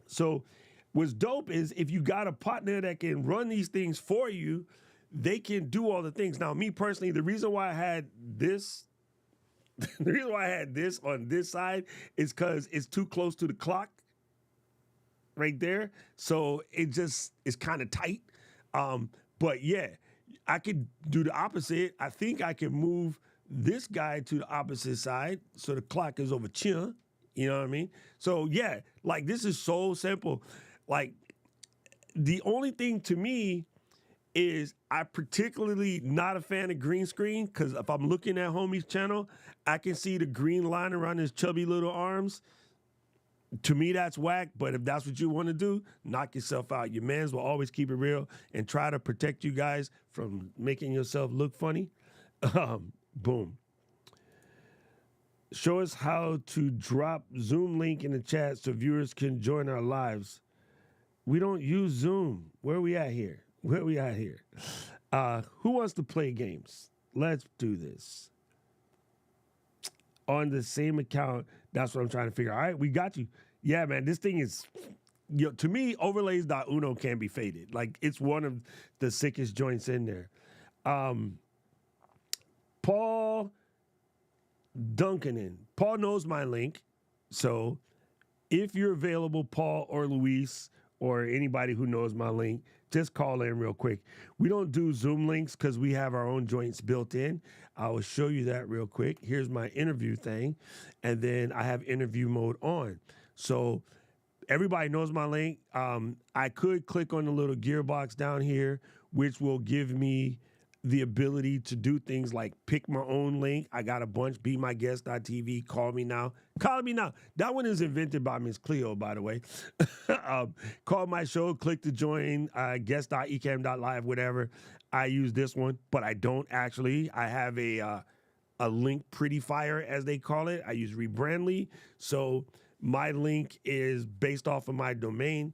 So what's dope is if you got a partner that can run these things for you, they can do all the things. Now, me personally, the reason why I had this, the reason why I had this on this side is because it's too close to the clock right there. So it just is kind of tight. But yeah, I could do the opposite. I think I can move this guy to the opposite side so the clock is over here. You know what I mean? So yeah, like this is so simple. Like the only thing to me is I particularly not a fan of green screen because if I'm looking at homie's channel, I can see the green line around his chubby little arms. To me, that's whack, but if that's what you want to do, knock yourself out. Your mans will always keep it real and try to protect you guys from making yourself look funny. Boom. Show us how to drop Zoom link in the chat so viewers can join our lives. We don't use Zoom. Where are we at here? Where are we at here? Who wants to play games? Let's do this. On the same account, that's what I'm trying to figure. All right, we got you. Yeah, man, this thing is, to me, overlays.uno can't be faded. Like, it's one of the sickest joints in there. Paul Duncanen. Paul knows my link. So if you're available, Paul or Luis or anybody who knows my link, just call in real quick. We don't do Zoom links because we have our own joints built in. I will show you that real quick. Here's my interview thing. And then I have interview mode on. So everybody knows my link. I could click on the little gearbox down here, which will give me the ability to do things like pick my own link. I got a bunch, BeMyGuest.tv, call me now. Call me now. That one is invented by Miss Cleo, by the way. Call my show, click to join, guest.ecamm.live, whatever. I use this one, but I don't actually. I have a link pretty fire, as they call it. I use Rebrandly. So my link is based off of my domain.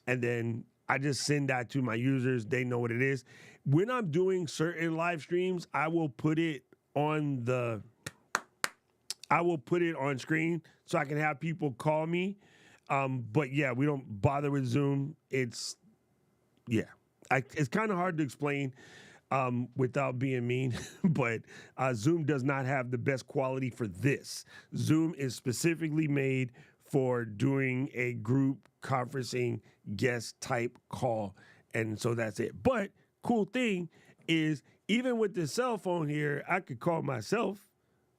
And then I just send that to my users. They know what it is. When I'm doing certain live streams, I will put it on screen so I can have people call me. But yeah, we don't bother with Zoom. It's kind of hard to explain without being mean, but Zoom does not have the best quality for this. Zoom is specifically made for doing a group conferencing guest type call. And so that's it. But cool thing is even with this cell phone here, I could call myself,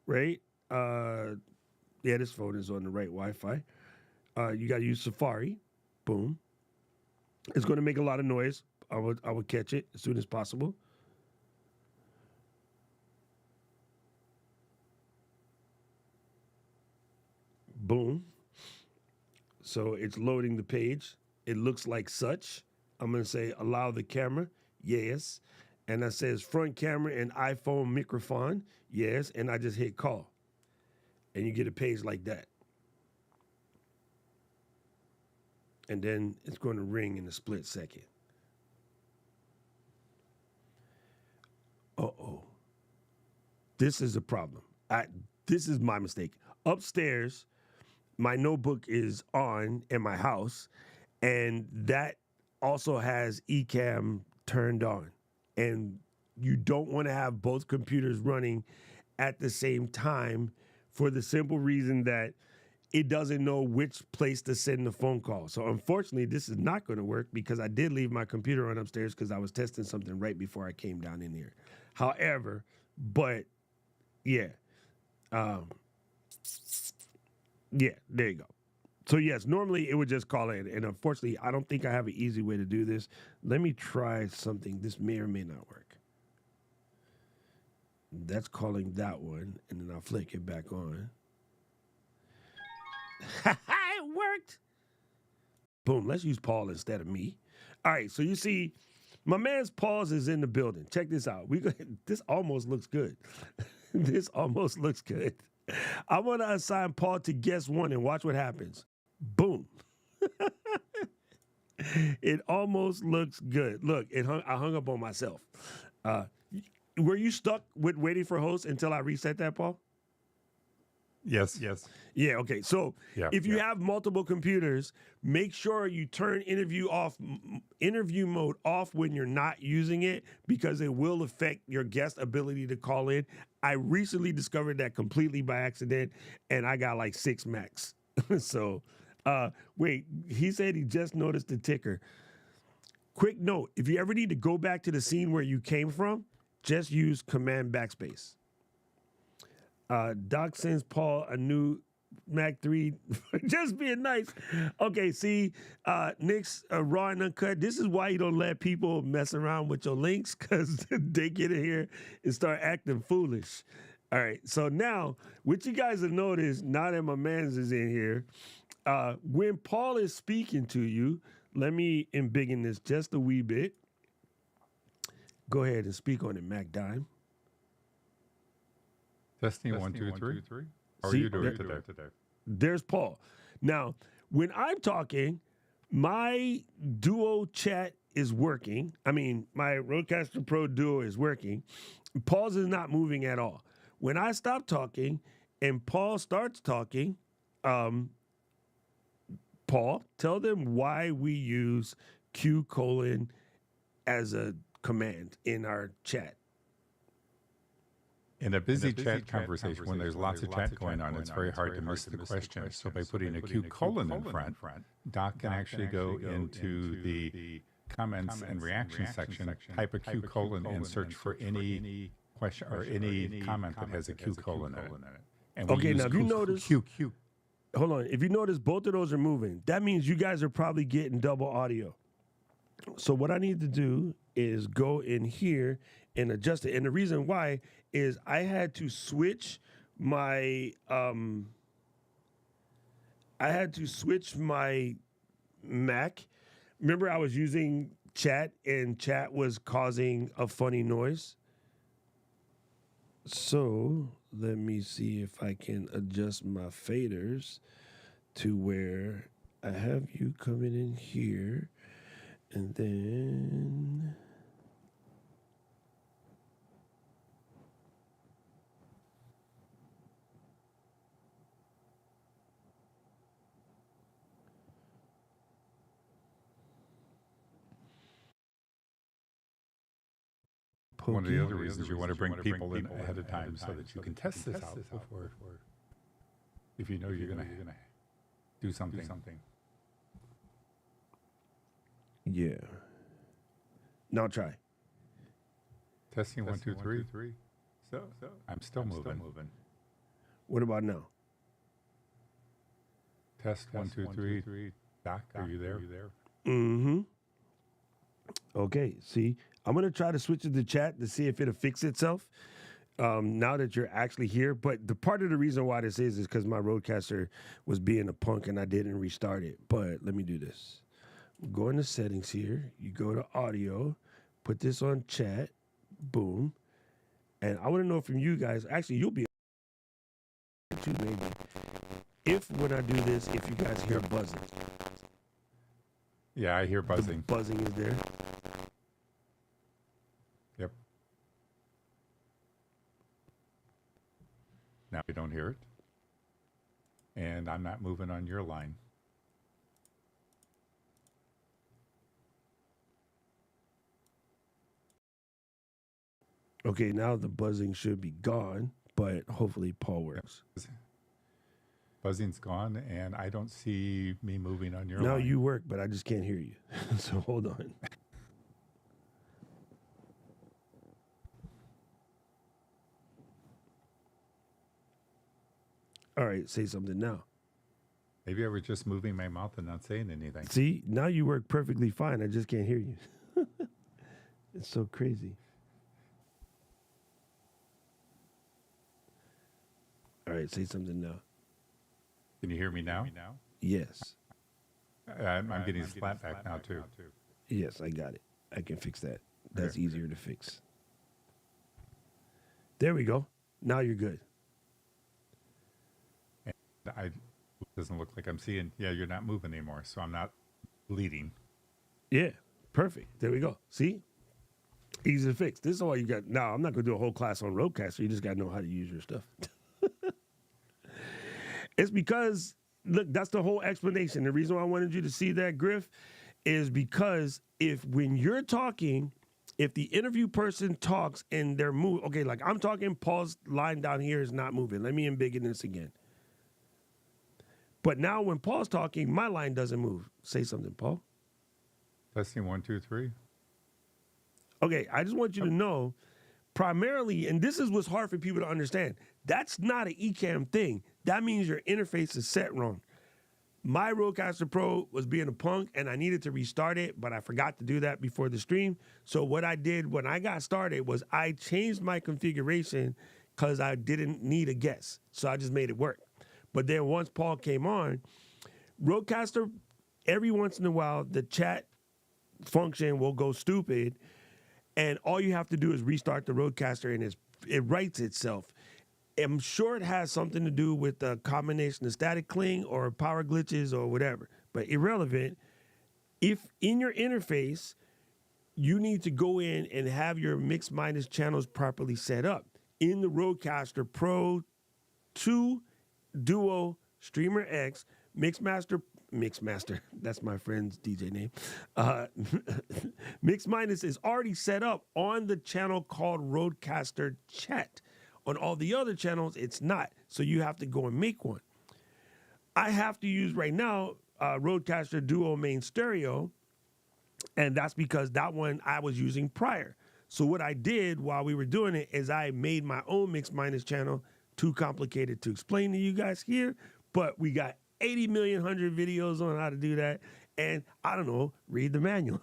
right? Yeah, this phone is on the right Wi-Fi. You got to use Safari. Boom. It's going to make a lot of noise. I would catch it as soon as possible. Boom. So it's loading the page. It looks like such. I'm going to say allow the camera. Yes. And that says front camera and iPhone microphone. Yes. And I just hit call. And you get a page like that. And then it's going to ring in a split second. Uh-oh. This is a problem. This is my mistake. Upstairs, my notebook is on in my house, and that also has Ecamm turned on. And you don't want to have both computers running at the same time for the simple reason that it doesn't know which place to send the phone call. So unfortunately, this is not going to work because I did leave my computer on upstairs because I was testing something right before I came down in here. However, but yeah. Yeah, there you go. So yes, normally it would just call in. And unfortunately, I don't think I have an easy way to do this. Let me try something. This may or may not work. That's calling that one. And then I'll flick it back on. It worked. Boom. Let's use Paul instead of me. All right. So you see, my man's Paul's is in the building. Check this out. This almost looks good. This almost looks good. I want to assign Paul to guest one and watch what happens. Boom. It almost looks good. Look, I hung up on myself. Were you stuck with waiting for host until I reset that, Paul? Yes. Yeah, okay. So if you have multiple computers, make sure you turn interview mode off when you're not using it because it will affect your guest ability to call in. I recently discovered that completely by accident, and I got like 6 max. So, wait, he said he just noticed the ticker. Quick note, if you ever need to go back to the scene where you came from, just use Command Backspace. Doc sends Paul a new Mac 3, just being nice. Okay, see, Nick's raw and uncut. This is why you don't let people mess around with your links because they get in here and start acting foolish. All right, so now, what you guys have noticed, now that my man's is in here, when Paul is speaking to you, let me embiggen this just a wee bit. Go ahead and speak on it, Mac Dime. Testing 1, 2, 3. How are you doing today? There's Paul. Now, when I'm talking, my Duo chat is working. I mean, my Rodecaster Pro Duo is working. Paul's is not moving at all. When I stop talking and Paul starts talking, Paul, tell them why we use Q: as a command in our chat. In a busy chat conversation, when there's lots of chat going on, it's very hard to miss the question. So by putting a Q: in front, Doc can actually go into the comments and reaction section, type a Q: and search for any question or any comment that has a Q: in it. And okay, now if you notice, hold on. If you notice, both of those are moving. That means you guys are probably getting double audio. So what I need to do is go in here and adjust it. And the reason why is I had to switch my Mac. Remember I was using chat and chat was causing a funny noise. So let me see if I can adjust my faders to where I have you coming in here and then one of the other reasons you want to bring people in ahead of time so that you can test this out before, if you know you're going to do something. Yeah. Now try. Testing 1, 2, 3. So I'm still moving. What about now? Test 1, 2, 3. Doc, are you there? Mm-hmm. Okay, see, I'm going to try to switch to the chat to see if it'll fix itself now that you're actually here. But the part of the reason why this is because my Rodecaster was being a punk and I didn't restart it. But let me do this. Go into settings here. You go to audio, put this on chat, boom. And I want to know from you guys, actually, you'll be too maybe. If when I do this, if you guys hear buzzing. Yeah, I hear buzzing. The buzzing is there. Yep. Now we don't hear it. And I'm not moving on your line. Okay, now the buzzing should be gone, but hopefully Paul works. Buzzing's gone, and I don't see me moving on your Now line. you work, but I just can't hear you. So hold on. All right, say something now. Maybe I was just moving my mouth and not saying anything. See, now you work perfectly fine. I just can't hear you. It's so crazy. All right, say something now. Can you hear me now? Yes. I'm getting slap back now, too. Yes, I got it. I can fix that. That's easier to fix. There we go. Now you're good. It doesn't look like I'm seeing. Yeah, you're not moving anymore, so I'm not bleeding. Yeah, perfect. There we go. See? Easy to fix. This is all you got. Now, I'm not going to do a whole class on Rodecaster. You just got to know how to use your stuff. It's because, look, that's the whole explanation. The reason why I wanted you to see that, Griff, is because when you're talking, if the interview person talks and they're moving, okay, like I'm talking, Paul's line down here is not moving. Let me embiggen this again. But now when Paul's talking, my line doesn't move. Say something, Paul. Testing 1, 2, 3. Okay, I just want you to know, primarily, and this is what's hard for people to understand, that's not an Ecamm thing. That means your interface is set wrong. My Rodecaster Pro was being a punk, and I needed to restart it, but I forgot to do that before the stream. So what I did when I got started was I changed my configuration because I didn't need a guest. So I just made it work. But then once Paul came on, Rodecaster, every once in a while, the chat function will go stupid, and all you have to do is restart the Rodecaster, and it writes itself. I'm sure it has something to do with the combination of static cling or power glitches or whatever, but irrelevant. If in your interface, you need to go in and have your mix minus channels properly set up. In the Rodecaster Pro 2 Duo Streamer X Mixmaster, that's my friend's DJ name. Mix Minus is already set up on the channel called Rodecaster Chat. On all the other channels, it's not. So you have to go and make one. I have to use right now Rodecaster Duo Main Stereo, and that's because that one I was using prior. So what I did while we were doing it is I made my own Mix Minus channel. Too complicated to explain to you guys here, but we got 80 million hundred videos on how to do that. And I don't know, read the manual.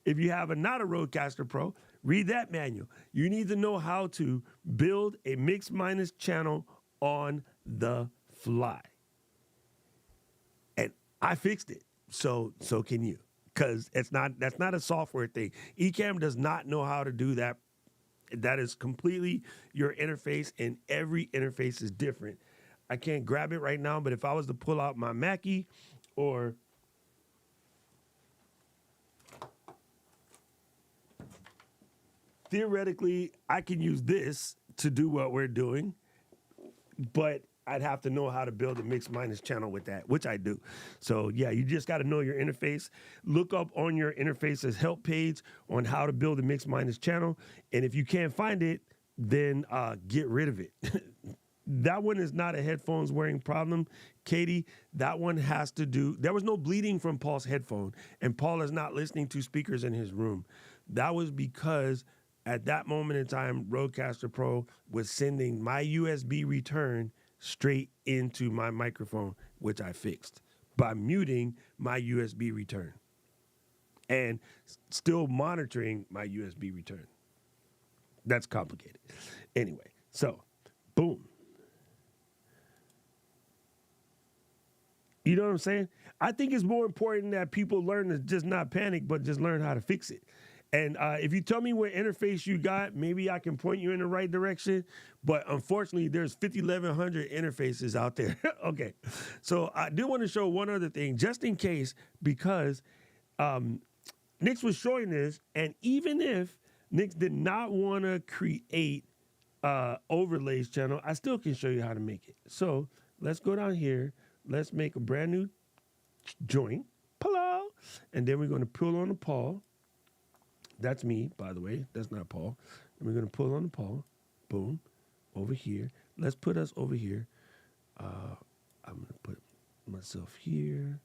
If you have not a Rodecaster Pro, read that manual. You need to know how to build a Mix Minus channel on the fly. And I fixed it. So can you. Because that's not a software thing. Ecamm does not know how to do that. That is completely your interface, and every interface is different. I can't grab it right now, but if I was to pull out my Mackie or theoretically, I can use this to do what we're doing, but I'd have to know how to build a Mix Minus channel with that, which I do. So yeah, you just got to know your interface. Look up on your interface's help page on how to build a Mix Minus channel. And if you can't find it, then get rid of it. That one is not a headphones wearing problem, Katie. That one has to do, there was no bleeding from Paul's headphone, and Paul is not listening to speakers in his room. That was because At that moment in time, Rodecaster Pro was sending my USB return straight into my microphone, which I fixed by muting my USB return and still monitoring my USB return. That's complicated. Anyway, so boom. You know what I'm saying? I think it's more important that people learn to just not panic, but just learn how to fix it. And if you tell me what interface you got, maybe I can point you in the right direction. But unfortunately, there's 5,100 interfaces out there. Okay. So I do want to show one other thing, just in case, because Nix was showing this, and even if Nix did not want to create overlays channel, I still can show you how to make it. So let's go down here. Let's make a brand new joint. Hello. And then we're going to pull on the Paul. That's me, by the way. That's not Paul. And we're going to pull on the Paul. Boom. Over here. Let's put us over here. I'm going to put myself here.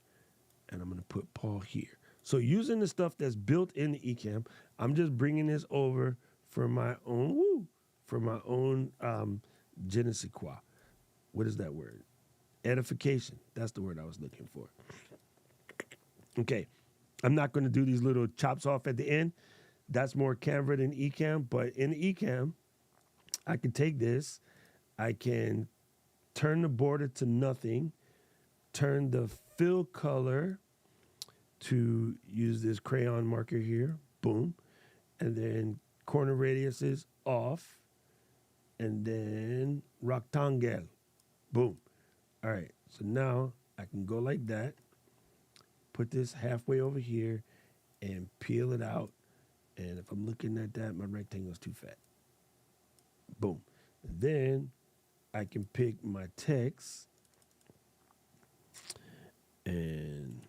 And I'm going to put Paul here. So using the stuff that's built in the Ecamm, I'm just bringing this over for my own, je ne sais quoi. What is that word? Edification. That's the word I was looking for. Okay. I'm not going to do these little chops off at the end. That's more Canva than Ecamm. But in Ecamm, I can take this. I can turn the border to nothing. Turn the fill color to use this crayon marker here. Boom. And then corner radius is off. And then rectangle. Boom. All right, so now I can go like that, put this halfway over here, and peel it out. And if I'm looking at that, my rectangle is too fat. Boom. And then I can pick my text and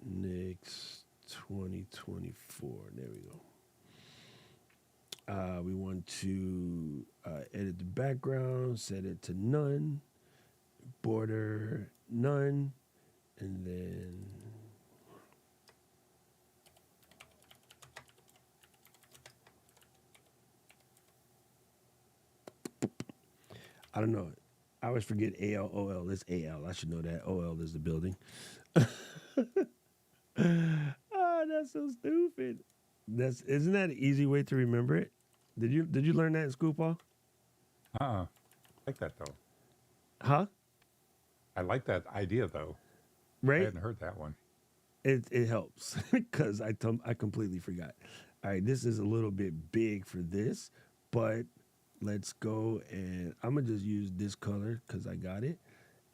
next 2024. There we go. We want to edit the background, set it to none, border none, and then I don't know. I always forget AL, OL. It's AL. I should know that. OL is the building. Oh, that's so stupid. Isn't that an easy way to remember it? Did you learn that in school, Paul? I like that though. Huh? I like that idea though. Right? I hadn't heard that one. It helps because I completely forgot. All right, this is a little bit big for this, but let's go and I'm gonna just use this color because I got it,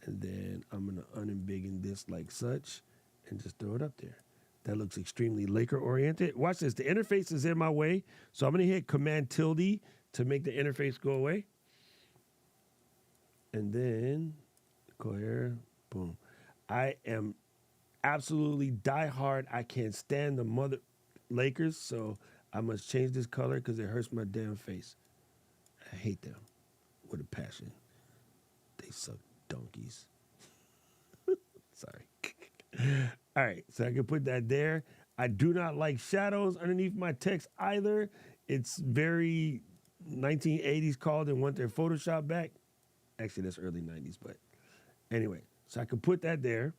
and then I'm gonna unembiggen this like such, and just throw it up there. That looks extremely Laker oriented. Watch this. The interface is in my way. So I'm going to hit Command tilde to make the interface go away. And then go here. Boom. I am absolutely diehard. I can't stand the mother Lakers. So I must change this color because it hurts my damn face. I hate them with a passion. They suck donkeys. Sorry. All right, so I can put that there. I do not like shadows underneath my text either. It's very 1980s called and want their Photoshop back. Actually, that's early 90s, but anyway. So I can put that there.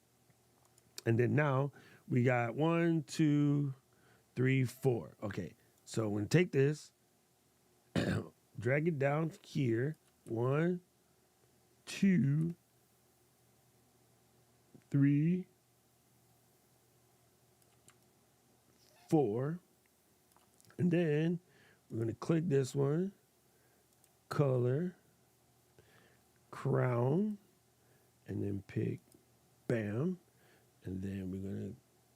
And then now we got 1, 2, 3, 4. Okay, so I'm going to take this, drag it down here. 1, 2, 3, 4, and then we're going to click this one, color, crown, and then pick, bam, and then we're going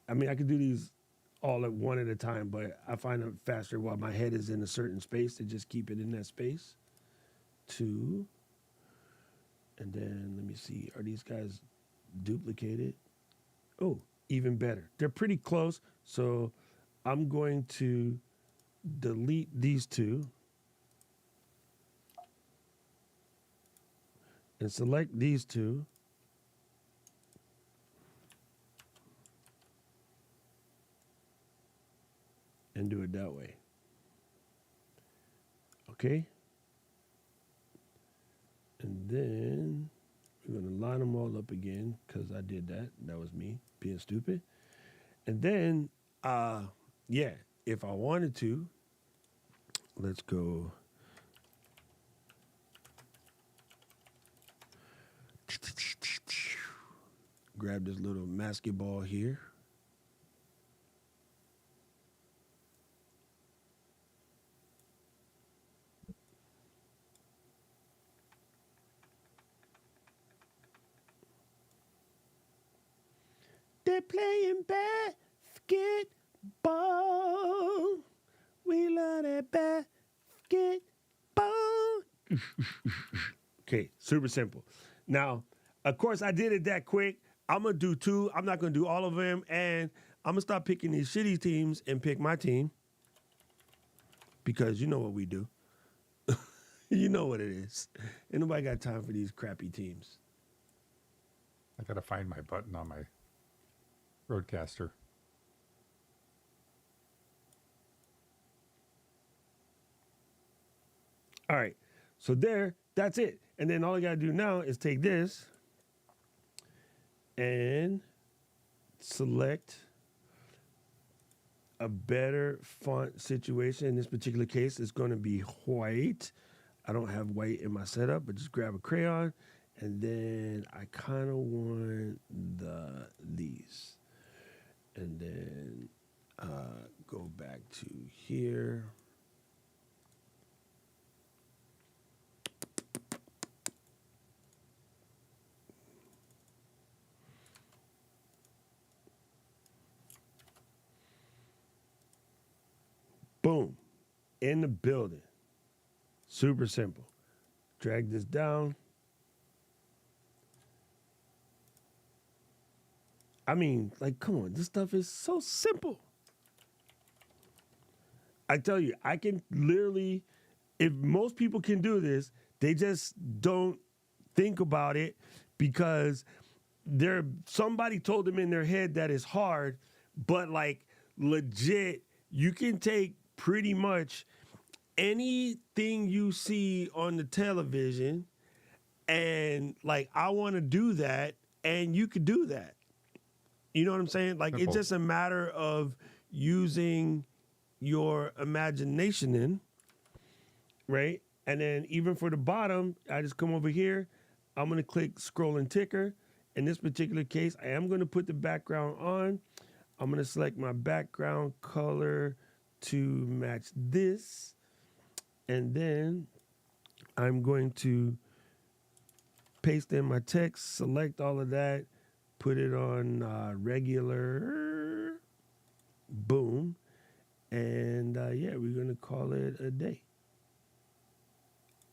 to, I could do these all at one at a time, but I find it faster while my head is in a certain space to just keep it in that space. 2, and then let me see, are these guys duplicated? Oh, even better. They're pretty close, so I'm going to delete these two and select these two. and do it that way. Okay? And then we're going to line them all up again because I did that. That was me being stupid. And then, yeah, if I wanted to, let's go. Grab this little basketball here. They're playing basketball. We love that basketball. Okay, super simple. Now, of course, I did it that quick. I'm going to do 2. I'm not going to do all of them. And I'm going to stop picking these shitty teams and pick my team. Because you know what we do. You know what it is. Ain't nobody got time for these crappy teams. I got to find my button on my Roadcaster. All right. So that's it. And then all I got to do now is take this and select a better font situation. In this particular case, it's going to be white. I don't have white in my setup, but just grab a crayon, and then I kind of want these. And then go back to here. Boom. In the building. Super simple. Drag this down. I mean, like, come on. This stuff is so simple. I tell you, I can literally, if most people can do this, they just don't think about it because somebody told them in their head that it's hard, but like legit, you can take pretty much anything you see on the television and like, I want to do that, and you could do that. You know what I'm saying? Like, Simple. It's just a matter of using your imagination in, right? And then even for the bottom, I just come over here. I'm going to click scroll and ticker. In this particular case, I am going to put the background on. I'm going to select my background color to match this. And then I'm going to paste in my text, select all of that, put it on regular, boom. And yeah, we're going to call it a day.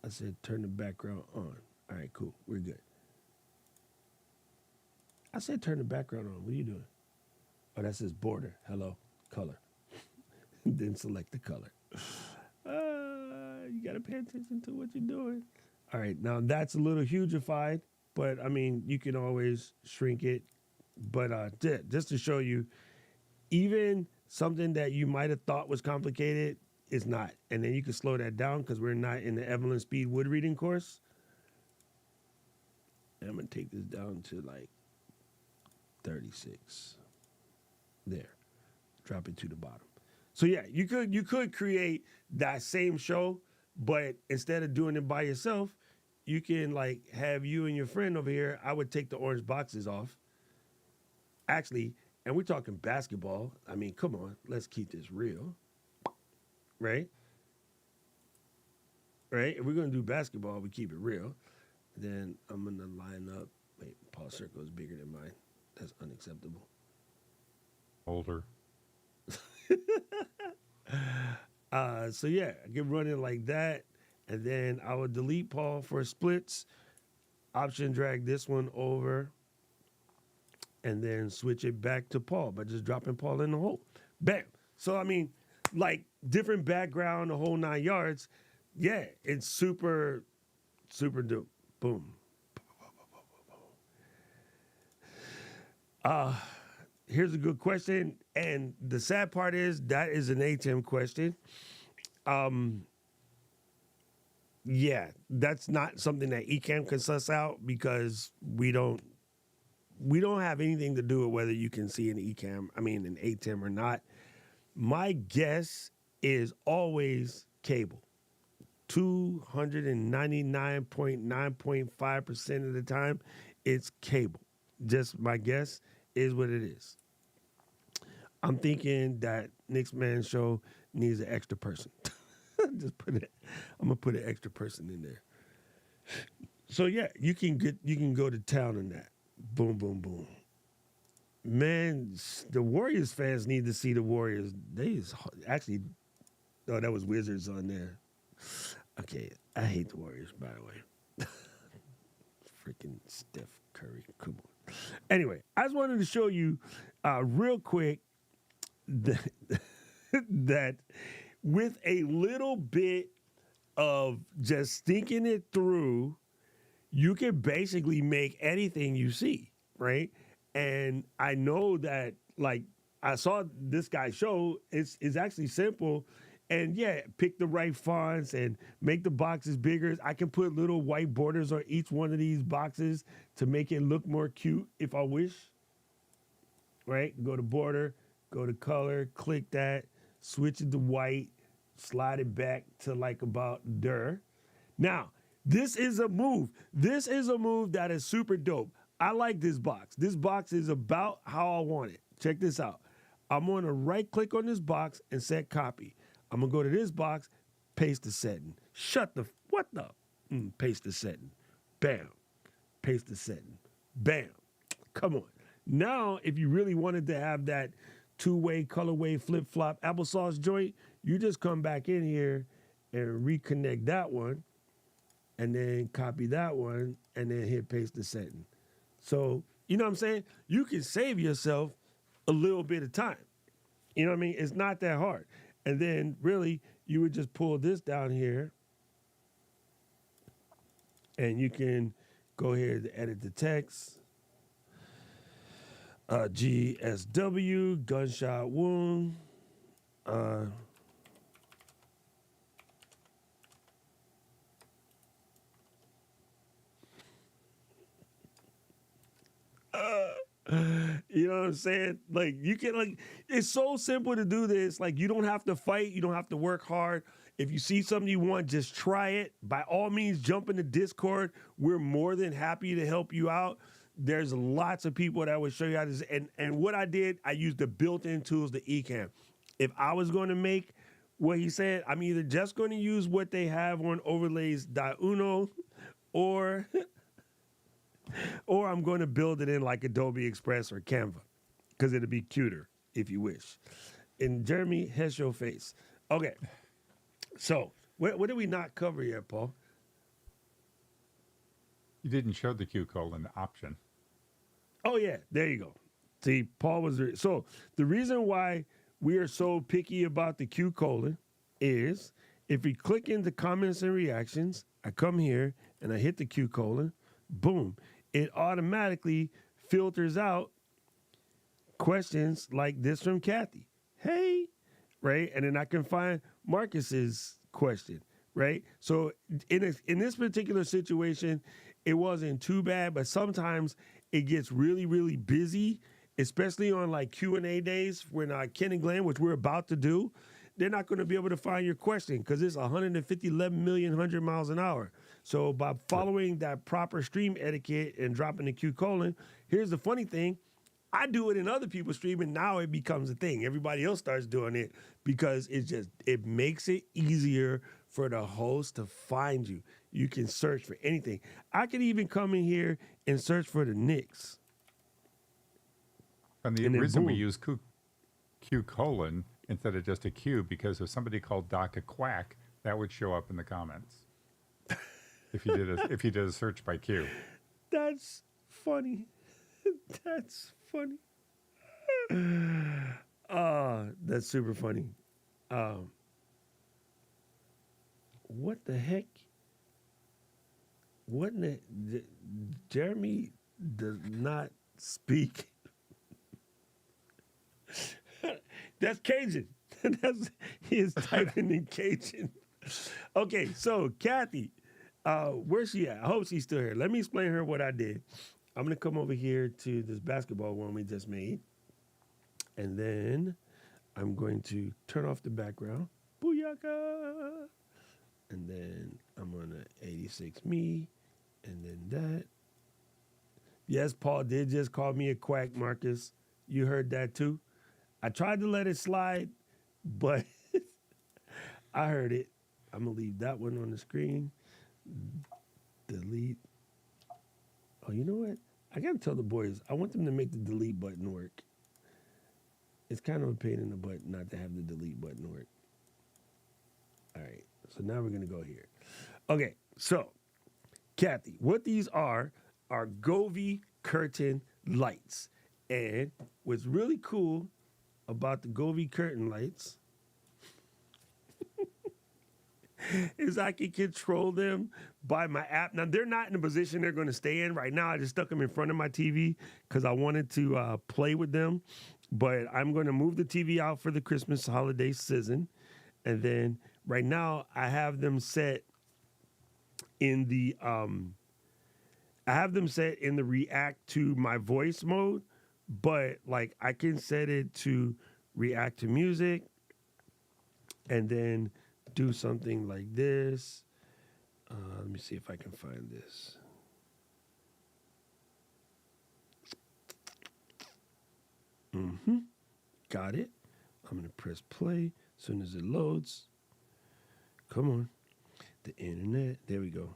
I said turn the background on. All right, cool. We're good. I said turn the background on. What are you doing? Oh, that says border. Hello. Color. Then select the color. You got to pay attention to what you're doing. All right, now that's a little hugified, but I mean, you can always shrink it. But just to show you, even something that you might have thought was complicated is not. And then you can slow that down because we're not in the Evelyn Speed Wood reading course. And I'm going to take this down to like 36. There. Drop it to the bottom. So yeah, you could create that same show, but instead of doing it by yourself, you can like have you and your friend over here. I would take the orange boxes off. Actually, and we're talking basketball. I mean, come on, let's keep this real. Right? Right? If we're going to do basketball, we keep it real. Then I'm going to line up. Wait, Paul's circle is bigger than mine. That's unacceptable. Older. So yeah, I can run it like that. And then I would delete Paul for splits. Option drag this one over. And then switch it back to Paul by just dropping Paul in the hole. Bam. So, I mean, like different background, the whole 9 yards. Yeah, it's super, super dope. Boom. here's a good question. And the sad part is that is an ATEM question. Yeah, that's not something that Ecamm can suss out because we don't have anything to do with whether you can see an an ATEM or not. My guess is always cable. 299.9.5% of the time, it's cable. Just my guess is what it is. I'm thinking that Nick's Man Show needs an extra person. I'm gonna put an extra person in there. So yeah, you can go to town on that. Boom, boom, boom. Man, the Warriors fans need to see the Warriors. That was Wizards on there. Okay, I hate the Warriors, by the way. Freaking Steph Curry. Come on. Anyway, I just wanted to show you real quick that with a little bit of just thinking it through, you can basically make anything you see, right? And I know that, like, I saw this guy show, it's actually simple. And yeah, pick the right fonts and make the boxes bigger. I can put little white borders on each one of these boxes to make it look more cute if I wish. Right? Go to border, go to color, click that, switch it to white, slide it back to like about there. Now, this is a move. This is a move that is super dope. I like this box. This box is about how I want it. Check this out. I'm going to right click on this box and set copy. I'm going to go to this box, paste the setting. Paste the setting. Bam. Paste the setting. Bam. Come on. Now, if you really wanted to have that two-way, colorway, flip-flop applesauce joint, you just come back in here and reconnect that one, and then copy that one, and then hit paste the setting. So, you know what I'm saying? You can save yourself a little bit of time. You know what I mean? It's not that hard. And then, really, you would just pull this down here, and you can go ahead and edit the text. GSW, gunshot wound. You know what I'm saying? Like, you can, like, it's so simple to do this. Like, you don't have to fight. You don't have to work hard. If you see something you want, just try it. By all means, jump into Discord. We're more than happy to help you out. There's lots of people that would show you how to, and what I did, I used the built-in tools, the Ecamm. If I was going to make what he said, I'm either just going to use what they have on overlays.uno or I'm going to build it in like Adobe Express or Canva because it'll be cuter if you wish. And Jeremy has your face. Okay. So what did we not cover yet, Paul? You didn't show the Q colon option. Oh, yeah. There you go. See, Paul was... So the reason why we are so picky about the Q colon is if we click into comments and reactions, I come here and I hit the Q colon, boom, it automatically filters out questions like this from Kathy. Hey, right? And then I can find Marcus's question, right? So in this particular situation, it wasn't too bad, but sometimes it gets really, really busy, especially on like Q&A days when Ken and Glenn, which we're about to do, they're not going to be able to find your question because it's 11 million 100 miles an hour. So by following that proper stream etiquette and dropping the Q colon, here's the funny thing. I do it in other people's stream, and now it becomes a thing. Everybody else starts doing it because it makes it easier for the host to find you. You can search for anything. I could even come in here and search for the Knicks. And the reason we use Q colon instead of just a Q, because if somebody called Doc a quack, that would show up in the comments. if you did a search by Q. That's funny. That's funny. That's super funny. What the heck? What in the Jeremy does not speak. That's Cajun. He is typing in Cajun. Okay, so Kathy, where's she at? I hope she's still here. Let me explain her what I did. I'm gonna come over here to this basketball one we just made, and then I'm going to turn off the background. Booyaka! And then I'm gonna 86 me, and then that. Yes, Paul did just call me a quack, Marcus. You heard that too. I tried to let it slide, but I heard it. I'm gonna leave that one on the screen. Delete. Oh, you know what? I gotta tell the boys, I want them to make the delete button work. It's kind of a pain in the butt not to have the delete button work. All right, so now we're gonna go here. Okay, so Kathy, what these are Govee curtain lights. And what's really cool about the Govee curtain lights is I can control them by my app. Now, they're not in the position they're going to stay in right now. I just stuck them in front of my TV because I wanted to play with them. But I'm going to move the TV out for the Christmas holiday season. And then right now, I have them set in the react to my voice mode. But like I can set it to react to music and then do something like this. Let me see if I can find this. Got it. I'm going to press play as soon as it loads. Come on. The internet. There we go.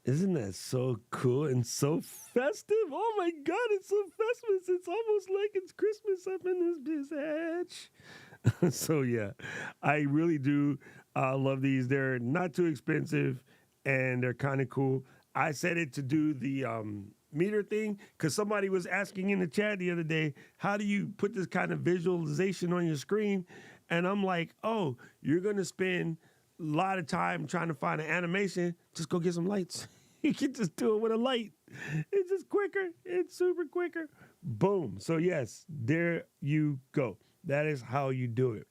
Isn't that so cool and so festive? Oh my God, it's so festive. It's almost like it's Christmas up in this bitch. So yeah, I really do love these. They're not too expensive and they're kind of cool. I set it to do the meter thing because somebody was asking in the chat the other day, how do you put this kind of visualization on your screen? And I'm like, oh, you're going to spend a lot of time trying to find an animation. Just go get some lights. You can just do it with a light. It's just quicker. It's super quicker. Boom. So yes, there you go. That is how you do it.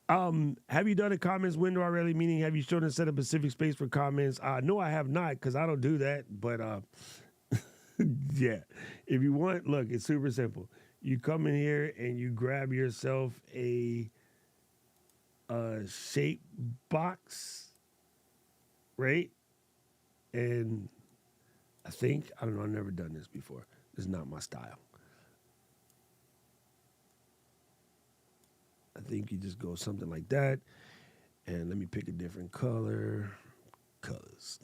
Have you done a comments window already? Meaning, have you shown a set a specific space for comments? No, I have not because I don't do that. But yeah, if you want, look, it's super simple. You come in here and you grab yourself a shape box, right? And I don't know, I've never done this before. This is not my style. I think you just go something like that. And let me pick a different color. Colors.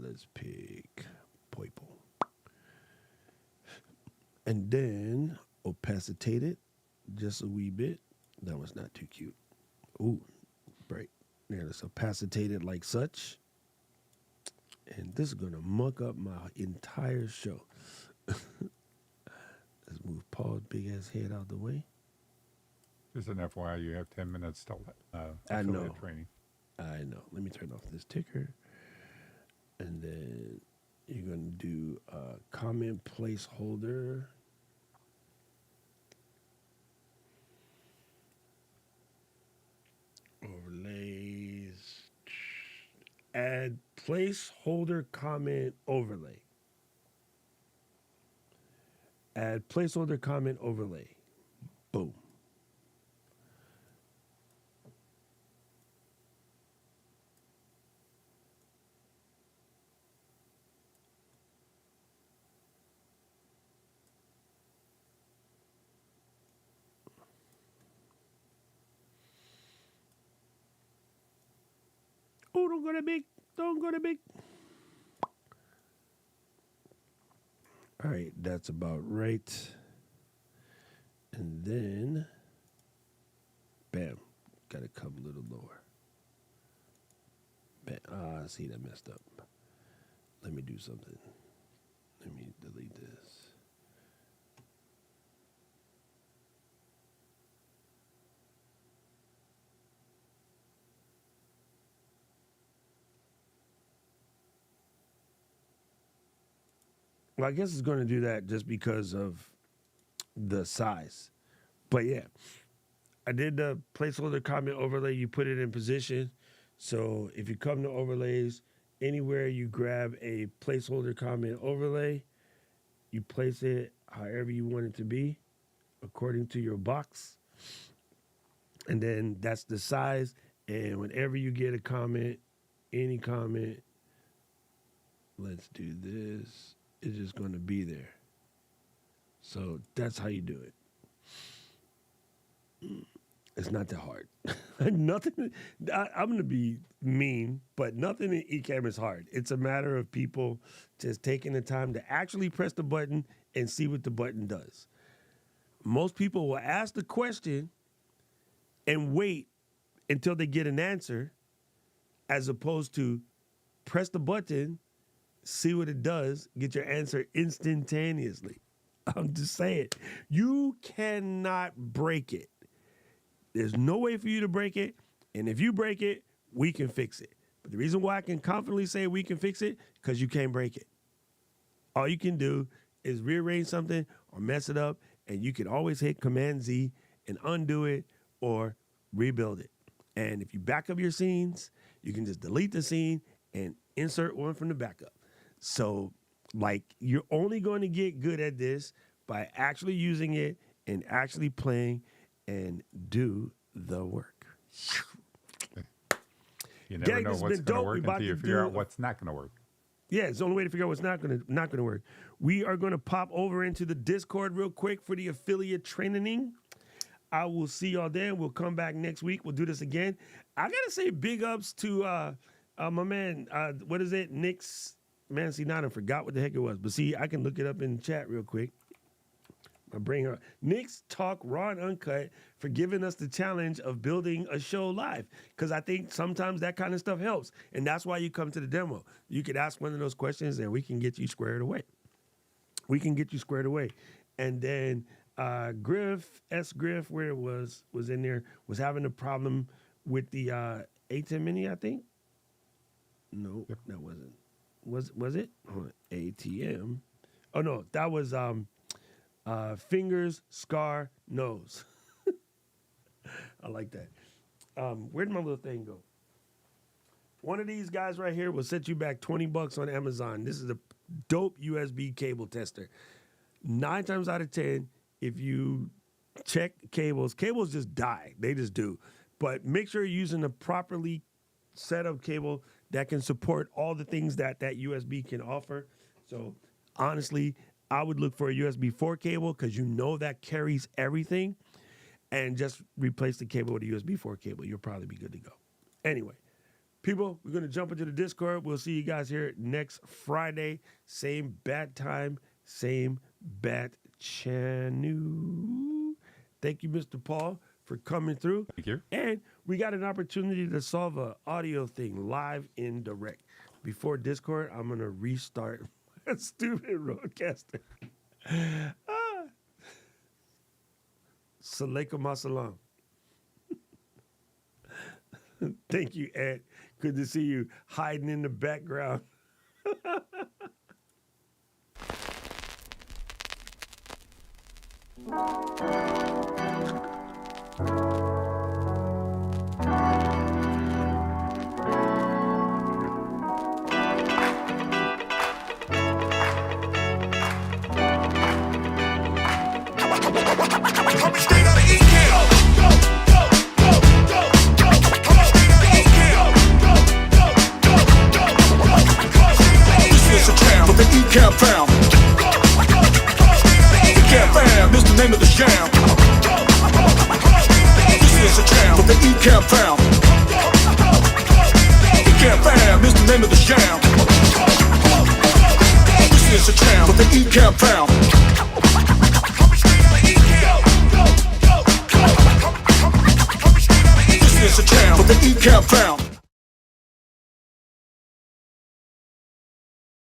Let's pick purple. And then opacitate it just a wee bit. That one's not too cute. Ooh, right. There, let's opacitate it like such. And this is going to muck up my entire show. Let's move Paul's big ass head out the way. Just an FYI, you have 10 minutes till I know. training. I know. Let me turn off this ticker. And then you're going to do a comment placeholder. Overlays. Add placeholder comment overlay. Add placeholder comment overlay. Boom. Oh, don't go to big. Don't go to big. All right, that's about right. And then, bam, got to come a little lower. Bam. See, that messed up. Let me do something. Let me delete this. Well, I guess it's going to do that just because of the size. But yeah, I did the placeholder comment overlay. You put it in position. So if you come to overlays, anywhere you grab a placeholder comment overlay, you place it however you want it to be according to your box. And then that's the size. And whenever you get a comment, any comment, let's do this. It's just going to be there. So that's how you do it. It's not that hard. Nothing. I'm going to be mean, but nothing in Ecamm is hard. It's a matter of people just taking the time to actually press the button and see what the button does. Most people will ask the question and wait until they get an answer, as opposed to press the button, see what it does, get your answer instantaneously. I'm just saying, you cannot break it. There's no way for you to break it, and if you break it, we can fix it. But the reason why I can confidently say we can fix it, because you can't break it. All you can do is rearrange something or mess it up, and you can always hit Command-Z and undo it or rebuild it. And if you back up your scenes, you can just delete the scene and insert one from the backup. So, like, you're only going to get good at this by actually using it and actually playing and do the work. You never know what's going to work until you figure out what's not going to work. Yeah, it's the only way to figure out what's not going to work. We are going to pop over into the Discord real quick for the affiliate training. I will see y'all there. We'll come back next week. We'll do this again. I got to say big ups to my man, what is it? Nick's, man, see, now I forgot what the heck it was. But see, I can look it up in the chat real quick. I bring her. Nick's Talk Raw and Uncut for giving us the challenge of building a show live. Because I think sometimes that kind of stuff helps. And that's why you come to the demo. You could ask one of those questions and we can get you squared away. And then Griff, where it was in there, was having a problem with the A10 Mini, I think. No, yep. That wasn't. Was it? Hold on. ATM. Oh no, that was fingers, scar, nose. I like that. Where'd my little thing go? One of these guys right here will set you back $20 on Amazon. This is a dope USB cable tester. 9 times out of 10, if you check cables just die. They just do. But make sure you're using a properly set up cable that can support all the things that USB can offer. So honestly, I would look for a USB 4 cable because you know that carries everything, and just replace the cable with a USB 4 cable. You'll probably be good to go. Anyway, people, we're going to jump into the Discord. We'll see you guys here next Friday. Same bat time, same bat channel. Thank you, Mr. Paul, for coming through. Thank you. And we got an opportunity to solve an audio thing live in direct. Before Discord, I'm going to restart my stupid roadcaster. Salaikum assalam. Thank you, Ed. Good to see you hiding in the background. Coming straight out of Ecam. This is a jam with the Ecam fam. Ecam fam, this the name of the jam. This is a jam with the Ecam fam. Ecam fam, this the name of the jam. This is a jam with the Ecam fam. Coming straight out of Ecam. is a jam, but the Ecam found.